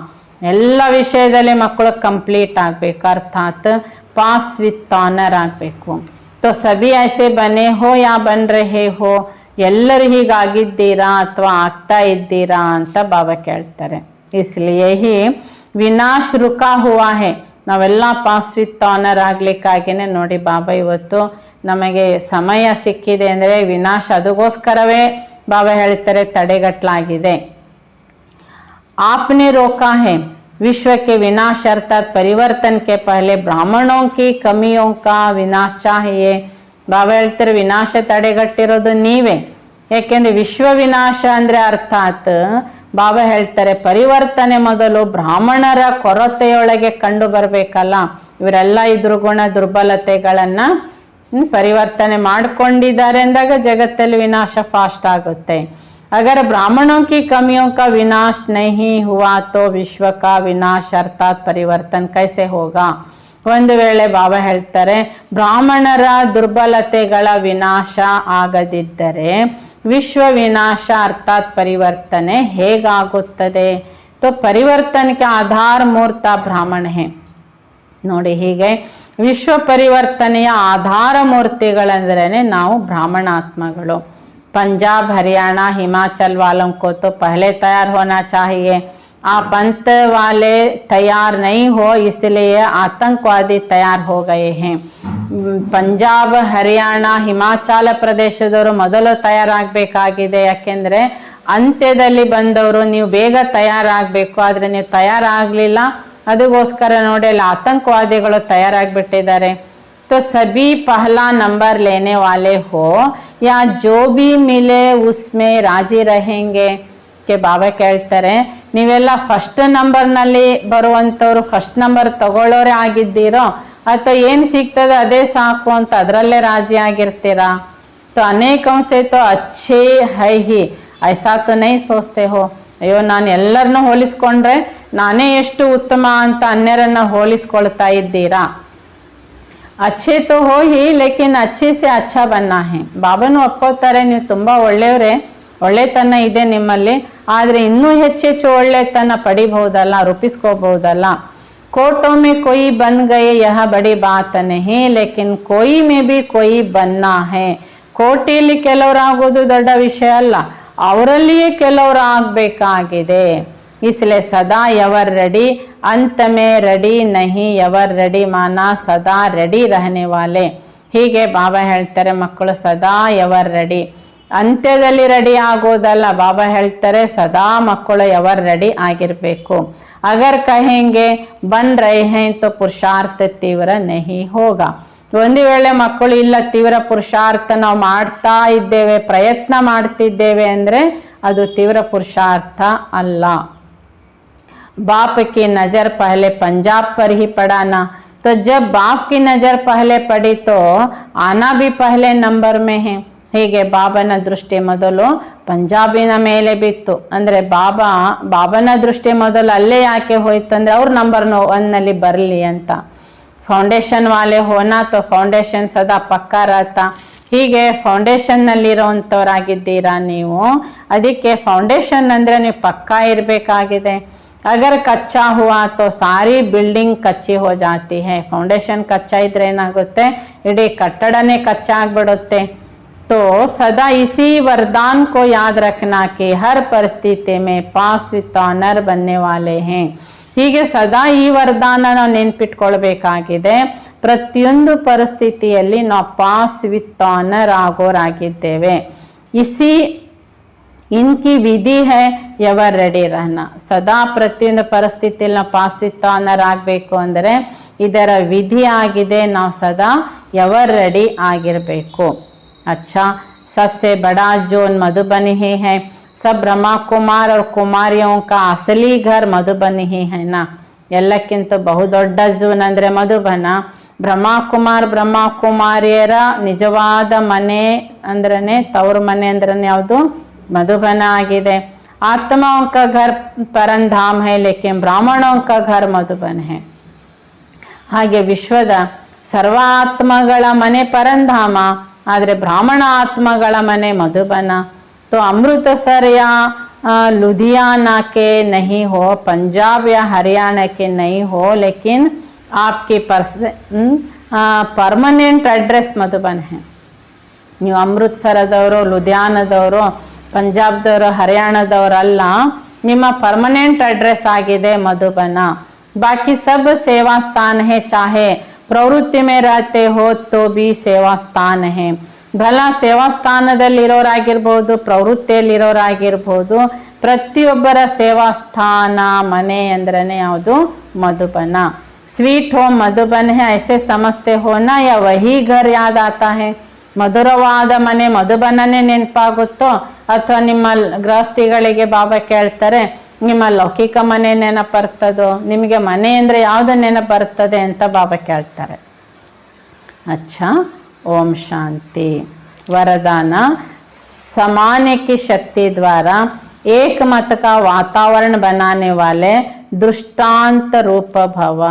ಎಲ್ಲ ವಿಷಯದಲ್ಲಿ ಮಕ್ಕಳು ಕಂಪ್ಲೀಟ್ ಆಗಬೇಕು, ಅರ್ಥಾತ್ ಪಾಸ್ ವಿತ್ ಆನರ್ ಆಗಬೇಕು. तो सभी ऐसे बने हो या बन रहे हो, ಎಲ್ಲರೂ ಹೀಗಾಗಿದ್ದೀರಾ ಅಥವಾ ಆಗ್ತಾ ಇದ್ದೀರಾ ಅಂತ ಬಾಬಾ ಕೇಳ್ತಾರೆ. इसलिए ही ವಿನಾಶ ರುಕಾ ಹುವಾ ಹೇ. ನಾವೆಲ್ಲ ಪಾಸ್ ವಿತ್ ಆನರ್ ಆಗ್ಲಿಕ್ಕಾಗಿನೇ ನೋಡಿ ಬಾಬಾ ಇವತ್ತು ನಮಗೆ ಸಮಯ ಸಿಕ್ಕಿದೆ ಅಂದರೆ ವಿನಾಶ ಅದಕ್ಕೋಸ್ಕರವೇ ಬಾಬಾ ಹೇಳ್ತಾರೆ ತಡೆಗಟ್ಟಲಾಗಿದೆ. आपने रोका है विश्व के विनाश अर्थात परिवर्तन के पहले ब्राह्मणों की कमियों का विनाश चाहिए. ಬಾಬಾ ಹೇಳ್ತಾರೆ ವಿನಾಶ ತಡೆಗಟ್ಟಿರೋದು ನೀವೇ. ಯಾಕೆಂದ್ರೆ ವಿಶ್ವ ವಿನಾಶ ಅಂದ್ರೆ ಅರ್ಥಾತ್ ಬಾಬಾ ಹೇಳ್ತಾರೆ ಪರಿವರ್ತನೆ ಮೊದಲು ಬ್ರಾಹ್ಮಣರ ಕೊರತೆಯೊಳಗೆ ಕಂಡು ಬರಬೇಕಲ್ಲ. ಇವರೆಲ್ಲ ಇದ್ರ ಗುಣ ದುರ್ಬಲತೆಗಳನ್ನ ಪರಿವರ್ತನೆ ಮಾಡ್ಕೊಂಡಿದ್ದಾರೆ ಅಂದಾಗ ಜಗತ್ತಲ್ಲಿ ವಿನಾಶ ಫಾಸ್ಟ್ ಆಗುತ್ತೆ. अगर ब्राह्मणों की कमियों का विनाश नहीं हुआ तो विश्व का विनाश अर्थात परिवर्तन कैसे होगा. ಒಂದು ವೇಳೆ ಬಾಬಾ ಹೇಳ್ತಾರೆ ಬ್ರಾಹ್ಮಣರ ದುರ್ಬಲತೆಗಳ ವಿನಾಶ ಆಗದಿದ್ದರೆ ವಿಶ್ವ ವಿನಾಶ ಅರ್ಥಾತ್ ಪರಿವರ್ತನೆ ಹೇಗಾಗುತ್ತದೆ. तो परिवर्तन के आधार मूर्त ब्राह्मण है. ನೋಡಿ ಹೀಗೆ ವಿಶ್ವ ಪರಿವರ್ತನೆಯ ಆಧಾರ ಮೂರ್ತಿಗಳಂದ್ರೇನೆ ನಾವು ಬ್ರಾಹ್ಮಣಾತ್ಮಗಳು. पंजाब, हरियाणा, हिमाचल वालों को तो पहले तैयार होना चाहिए. आप पंत वाले तैयार नहीं हो इसलिए आतंकवादी तैयार हो गए हैं. पंजाब, हरियाणा, ಹಿಮಾಚಲ ಪ್ರದೇಶದವರು ಮೊದಲು ತಯಾರಾಗಬೇಕಾಗಿದೆ. ಯಾಕೆಂದ್ರೆ ಅಂತ್ಯದಲ್ಲಿ ಬಂದವರು ನೀವು ಬೇಗ ತಯಾರಾಗಬೇಕು, ಆದರೆ ನೀವು ತಯಾರಾಗಲಿಲ್ಲ, ಅದಕ್ಕೋಸ್ಕರ ನೋಡಿ ಅಲ್ಲಿ ಆತಂಕವಾದಿಗಳು ತಯಾರಾಗ್ಬಿಟ್ಟಿದ್ದಾರೆ. तो सभी पहला नंबर लेने वाले हो या जो भी मिले उसमें राजी रहेंगे. के ಬಾಬಾ ಕೇಳ್ತಾರೆ ನೀವೆಲ್ಲ ಫಸ್ಟ್ ನಂಬರ್ನಲ್ಲಿ ಬರುವಂಥವ್ರು, ಫಸ್ಟ್ ನಂಬರ್ ತಗೊಳ್ಳೋರೆ ಆಗಿದ್ದೀರೋ ಅಥವಾ ಏನು ಸಿಗ್ತದೆ ಅದೇ ಸಾಕು ಅಂತ ಅದರಲ್ಲೇ ರಾಜಿ ಆಗಿರ್ತೀರಾ. तो अनेकों से तो अच्छे है ही ऐसा तो नहीं सोचते हो. ಅಯ್ಯೋ ನಾನು ಎಲ್ಲರನ್ನೂ ಹೋಲಿಸ್ಕೊಂಡ್ರೆ ನಾನೇ ಎಷ್ಟು ಉತ್ತಮ ಅಂತ ಅನ್ಯರನ್ನ ಹೋಲಿಸ್ಕೊಳ್ತಾ ಇದ್ದೀರಾ. अच्छे तो हो ही लेकिन अच्छे से अच्छा बनना है. ಬಾಬಾನು ಒಪ್ಕೋತಾರೆ ನೀವು ತುಂಬ ಒಳ್ಳೆಯವರೇ, ಒಳ್ಳೆತನ ಇದೆ ನಿಮ್ಮಲ್ಲಿ, ಆದರೆ ಇನ್ನೂ ಹೆಚ್ಚೆಚ್ಚು ಒಳ್ಳೆತನ ಪಡಿಬಹುದಲ್ಲ, ರೂಪಿಸ್ಕೋಬಹುದಲ್ಲ. कोटों में कोई बन गए यह बड़ी बात नहीं, लेकिन कोई में भी कोई बनना है. ಕೋಟಿಯಲ್ಲಿ ಕೆಲವರು ಆಗೋದು ದೊಡ್ಡ ವಿಷಯ ಅಲ್ಲ, ಅವರಲ್ಲಿಯೇ ಕೆಲವರು ಆಗಬೇಕಾಗಿದೆ. इसलिए सदा यवर रेडी, अंत में रेडी नहीं, यवर रेडी माना सदा रेडी रहने वाले. ಹೀಗೆ ಬಾಬಾ ಹೇಳ್ತಾರೆ, ಮಕ್ಕಳು ಸದಾ ಯವರ್ ರೆಡಿ, ಅಂತ್ಯದಲ್ಲಿ ರೆಡಿ ಆಗೋದಲ್ಲ. ಬಾಬಾ ಹೇಳ್ತಾರೆ ಸದಾ ಮಕ್ಕಳು ಯವರ್ ರೆಡಿ ಆಗಿರಬೇಕು. ಅಗರ್ ಕಹೆಂಗೆ ಬನ್ ರಹೆ ಹೈ ತೋ ಪುರುಷಾರ್ಥ ತೀವ್ರ ನಹಿ ಹೋಗ. ಒಂದು ವೇಳೆ ಮಕ್ಕಳು ಇಲ್ಲ ತೀವ್ರ ಪುರುಷಾರ್ಥ ನಾವು ಮಾಡ್ತಾ ಇದ್ದೇವೆ, ಪ್ರಯತ್ನ ಮಾಡ್ತಿದ್ದೇವೆ ಅಂದರೆ ಅದು ತೀವ್ರ ಪುರುಷಾರ್ಥ ಅಲ್ಲ. बाप की नज़र पहले पंजाब पर ही पड़ा ना, तो जब बाप की नज़र पहले पड़ी तो आना भी पहले नंबर में है. ಹೀಗೆ ಬಾಬನ ದೃಷ್ಟಿ ಮೊದಲು ಪಂಜಾಬಿನ ಮೇಲೆ ಬಿತ್ತು ಅಂದರೆ ಬಾಬನ ದೃಷ್ಟಿ ಮೊದಲು ಅಲ್ಲೇ ಯಾಕೆ ಹೋಯ್ತು ಅಂದರೆ ಅವ್ರ ನಂಬರ್ 1ನಲ್ಲಿ ಬರಲಿ ಅಂತ. ಫೌಂಡೇಶನ್ ವಾಲೆ ಹೋನಾ ತೋ ಫೌಂಡೇಶನ್ ಸದಾ ಪಕ್ಕಾ ರಹತಾ. ಹೀಗೆ ಫೌಂಡೇಶನ್ನಲ್ಲಿರೋವಂಥವ್ರಾಗಿದ್ದೀರಾ ನೀವು, ಅದಕ್ಕೆ ಫೌಂಡೇಶನ್ ಅಂದರೆ ನೀವು ಪಕ್ಕಾ ಇರಬೇಕಾಗಿದೆ. अगर कच्चा हुआ तो सारी बिल्डिंग कच्ची हो जाती है. ಫೌಂಡೇಶನ್ ಕಚ್ಚಾ ಇದ್ರೆ ಏನಾಗುತ್ತೆ, ಇಡೀ ಕಟ್ಟಡನೇ ಕಚ್ಚಾ ಆಗ್ಬಿಡುತ್ತೆ. तो सदा इसी वरदान को याद रखना कि हर परिस्थिति में पास विथ ऑनर बनने वाले हैं. ಹೀಗೆ ಸದಾ ಈ ವರದಾನ ನಾವು ನೆನ್ಪಿಟ್ಕೊಳ್ಬೇಕಾಗಿದೆ. ಪ್ರತಿಯೊಂದು ಪರಿಸ್ಥಿತಿಯಲ್ಲಿ ನಾವು ಪಾಸ್ ವಿತ್ ಆನರ್ ಆಗೋರಾಗಿದ್ದೇವೆ. इनकी विधि है यवर रेडी रहना. सदा ಪ್ರತಿಯೊಂದು ಪರಿಸ್ಥಿತಿಯಲ್ಲಿ ನಾವು ಪಾಸ್ ವಿತ್ ಆನರ್ ಆಗಬೇಕು ಅಂದರೆ ಇದರ ವಿಧಿ ಆಗಿದೆ, ನಾವು ಸದಾ यवर रेडी ಆಗಿರಬೇಕು. अच्छा, सबसे बड़ा जोन मधुबन ही है. सब ब्रह्मा कुमार और कुमारियों का असली घर मधुबन ही है ना. ಎಲ್ಲಕ್ಕಿಂತ ಬಹುದೊಡ್ಡ ಝೋನ್ ಅಂದರೆ ಮಧುಬನ. ಬ್ರಹ್ಮ ಕುಮಾರಿಯರ ನಿಜವಾದ ಮನೆ ಅಂದ್ರೇ, ತವರು ಮನೆ ಅಂದ್ರೇ ಯಾವುದು, मधुबन आಗಿದೆ. आत्माओं का घर परमधाम है, लेकिन ब्राह्मणों का घर मधुबन है. ಹಾಗೆ ವಿಶ್ವದ ಸರ್ವ ಆತ್ಮಗಳ ಮನೆ ಪರಂಧಾಮ, ಆದರೆ ಬ್ರಾಹ್ಮಣ ಆತ್ಮಗಳ ಮನೆ ಮಧುಬನ. तो अमृतसर या लुधियाना के नहीं हो, पंजाब या हरियाणा के नहीं हो, लेकिन आपकी परमानेंट एड्रेस मधुबन है. ನೀವು ಅಮೃತಸರದವರು, ಲುಧಿಯಾನದವರು, ಪಂಜಾಬ್ದವರು, ಹರಿಯಾಣದವರಲ್ಲ, ನಿಮ್ಮ ಪರ್ಮನೆಂಟ್ ಅಡ್ರೆಸ್ ಆಗಿದೆ ಮಧುಬನ. ಬಾಕಿ ಸಬ್ ಸೇವಾ ಸ್ಥಾನ ಹೇ, ಚಾಹೆ ಪ್ರವೃತ್ತಿ ಮೇ ರಹತೆ ಹೋ ತೋ ಬಿ ಸೇವಾ ಸ್ಥಾನ ಹೇ. ಭಲ ಸೇವಾ ಸ್ಥಾನದಲ್ಲಿರೋರಾಗಿರ್ಬೋದು, ಪ್ರವೃತ್ತಿಯಲ್ಲಿರೋರಾಗಿರ್ಬೋದು, ಪ್ರತಿಯೊಬ್ಬರ ಸೇವಾ ಸ್ಥಾನ ಮನೆ ಅಂದ್ರೇ ಯಾವುದು, ಮಧುಬನ. ಸ್ವೀಟ್ ಹೋಮ್ ಮಧುಬನ್ ಹೇ ಐಸೆ ಸಮಸ್ತೆ ಹೋನಾ ಯಾ ವಹಿ ಘರ್ ಯಾದ್ ಆತಾ ಹೇ. ಮಧುರವಾದ ಮನೆ ಮಧುಬನನೇ ನೆನಪಾಗುತ್ತೋ, ಅಥವಾ ನಿಮ್ಮ ಗೃಹಸ್ಥಿಗಳಿಗೆ ಬಾಬಾ ಕೇಳ್ತಾರೆ ನಿಮ್ಮ ಲೌಕಿಕ ಮನೆ ನೆನಪರ್ತದೋ, ನಿಮಗೆ ಮನೆ ಅಂದರೆ ಯಾವುದು ನೆನಪರ್ತದೆ ಅಂತ ಬಾಬಾ ಕೇಳ್ತಾರೆ. अच्छा, ओम शांति. वरदान समाने की शक्ति द्वारा एक मत का वातावरण बनाने वाले दृष्टांत रूप भव.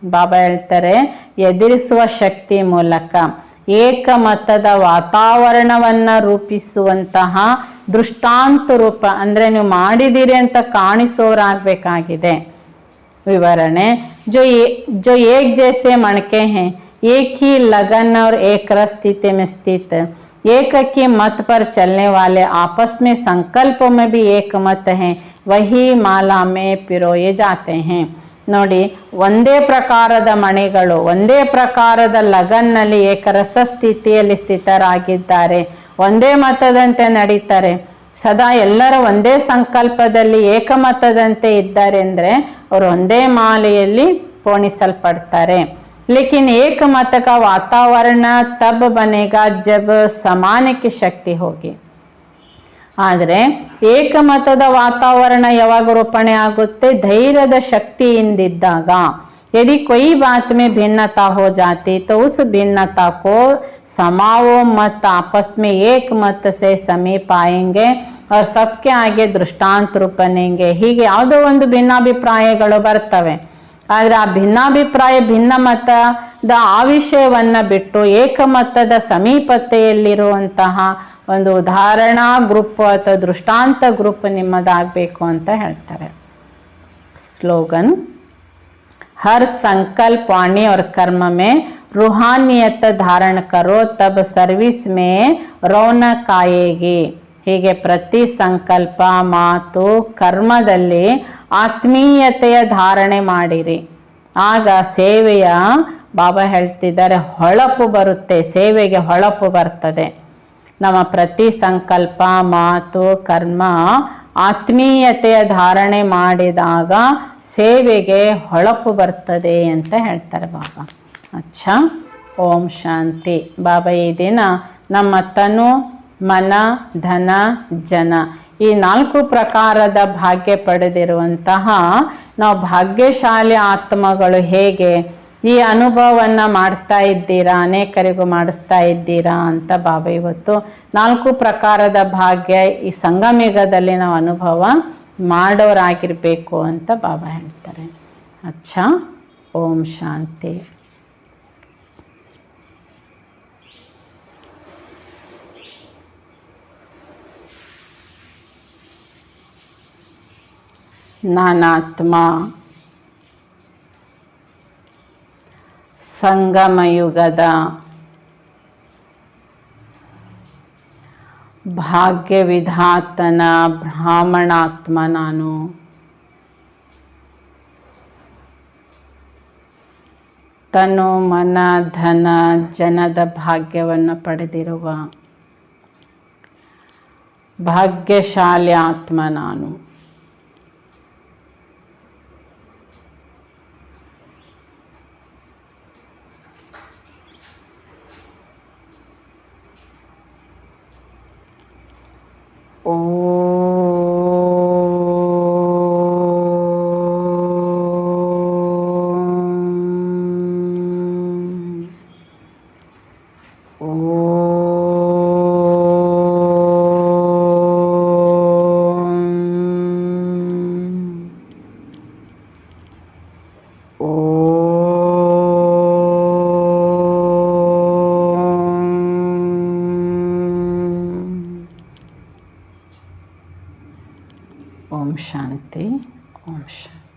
ಬಾಬಾ ಹೇಳ್ತಾರೆ ಎದುರಿಸುವ ಶಕ್ತಿ ಮೂಲಕ ಏಕಮತದ ವಾತಾವರಣವನ್ನು ರೂಪಿಸುವಂತಹ ದೃಷ್ಟಾಂತ ರೂಪ ಅಂದರೆ ನೀವು ಮಾಡಿದ್ದೀರಿ ಅಂತ ಕಾಣಿಸೋರಾಗಬೇಕಾಗಿದೆ. ವಿವರಣೆ, जो एक जैसे मणके हैं, एक ही लगन और एक रस स्थिति में स्थित, एक की मत पर चलने वाले आपस में संकल्पों में भी एक मत हैं, वही माला में पिरोए जाते हैं. ನೋಡಿ, ಒಂದೇ ಪ್ರಕಾರದ ಮಣಿಗಳು ಒಂದೇ ಪ್ರಕಾರದ ಲಗನ್ನಲ್ಲಿ ಏಕರಸ ಸ್ಥಿತಿಯಲ್ಲಿ ಸ್ಥಿತರಾಗಿದ್ದಾರೆ, ಒಂದೇ ಮತದಂತೆ ನಡೀತಾರೆ, ಸದಾ ಎಲ್ಲರ ಒಂದೇ ಸಂಕಲ್ಪದಲ್ಲಿ ಏಕಮತದಂತೆ ಇದ್ದಾರೆ ಅಂದರೆ ಅವರು ಒಂದೇ ಮಾಲೆಯಲ್ಲಿ ಪೋಣಿಸಲ್ಪಡ್ತಾರೆ. लेकिन एक मत का वातावरण तब बनेगा जब समाने की शक्ति होगी. ಆದರೆ ಏಕಮತದ ವಾತಾವರಣ ಯಾವಾಗ ರೂಪಣೆ ಆಗುತ್ತೆ, ಧೈರ್ಯದ ಶಕ್ತಿಯಿಂದಿದ್ದಾಗ. यदि कोई बात में भिन्नता हो जाती तो उस भिन्नता को समाओ मत आपस में एक मत से समीप आएंगे और सबके आगे दृष्टांत रूप बनेंगे. ಹೀಗೆ ಯಾವುದೋ ಒಂದು ಭಿನ್ನಾಭಿಪ್ರಾಯಗಳು ಬರ್ತವೆ, ಆದರೆ ಆ ಭಿನ್ನಾಭಿಪ್ರಾಯ ಭಿನ್ನಮತದ ಆ ವಿಷಯವನ್ನು ಬಿಟ್ಟು ಏಕಮತದ ಸಮೀಪತೆಯಲ್ಲಿರುವಂತಹ ಒಂದು ಉದಾಹರಣಾ ಗ್ರೂಪ್ ಅಥವಾ ದೃಷ್ಟಾಂತ ಗ್ರೂಪ್ ನಿಮ್ಮದಾಗಬೇಕು ಅಂತ ಹೇಳ್ತಾರೆ. स्लोगन, हर संकल्प वाणी और कर्म में रूहानियत धारण करो तब सर्विस में रौनक आएगी. ಹೀಗೆ ಪ್ರತಿ ಸಂಕಲ್ಪ ಮಾತು ಕರ್ಮದಲ್ಲಿ ಆತ್ಮೀಯತೆಯ ಧಾರಣೆ ಮಾಡಿರಿ, ಆಗ ಸೇವೆಯ ಬಾಬಾ ಹೇಳ್ತಿದ್ದಾರೆ ಹೊಳಪು ಬರುತ್ತೆ, ಸೇವೆಗೆ ಹೊಳಪು ಬರ್ತದೆ. ನಮ್ಮ ಪ್ರತಿ ಸಂಕಲ್ಪ ಮಾತು ಕರ್ಮ ಆತ್ಮೀಯತೆಯ ಧಾರಣೆ ಮಾಡಿದಾಗ ಸೇವೆಗೆ ಹೊಳಪು ಬರ್ತದೆ ಅಂತ ಹೇಳ್ತಾರೆ ಬಾಬಾ. ಅಚ್ಚಾ, ಓಂ ಶಾಂತಿ. ಬಾಬಾ ಈ ದಿನ ನಮ್ಮ ತನು ಮನ ಧನ ಜನ ಈ 4 ಪ್ರಕಾರದ ಭಾಗ್ಯ ಪಡೆದಿರುವಂತಹ ನಾವು ಭಾಗ್ಯಶಾಲಿ ಆತ್ಮಗಳು ಹೇಗೆ ಈ ಅನುಭವವನ್ನು ಮಾಡ್ತಾ ಇದ್ದೀರಾ, ಅನೇಕರಿಗೂ ಮಾಡಿಸ್ತಾ ಇದ್ದೀರಾ ಅಂತ ಬಾಬಾ ಇವತ್ತು 4 ಪ್ರಕಾರದ ಭಾಗ್ಯ ಈ ಸಂಗಮಯುಗದಲ್ಲಿ ನಾವು ಅನುಭವ ಮಾಡೋರಾಗಿರಬೇಕು ಅಂತ ಬಾಬಾ ಹೇಳ್ತಾರೆ. ಅಚ್ಚಾ, ಓಂ ಶಾಂತಿ. ನಾನಾತ್ಮ ಸಂಗಮಯುಗದ ಭಾಗ್ಯವಿಧಾತನ ಬ್ರಾಹ್ಮಣಾತ್ಮ ನಾನು. ತನು ಮನ ಧನ ಜನದ ಭಾಗ್ಯವನ್ನು ಪಡೆದಿರುವ ಭಾಗ್ಯಶಾಲಿ ಆತ್ಮ ನಾನು. ಓಂ ಶಾಂತಿ. ಓಂ ಶಾಂತಿ.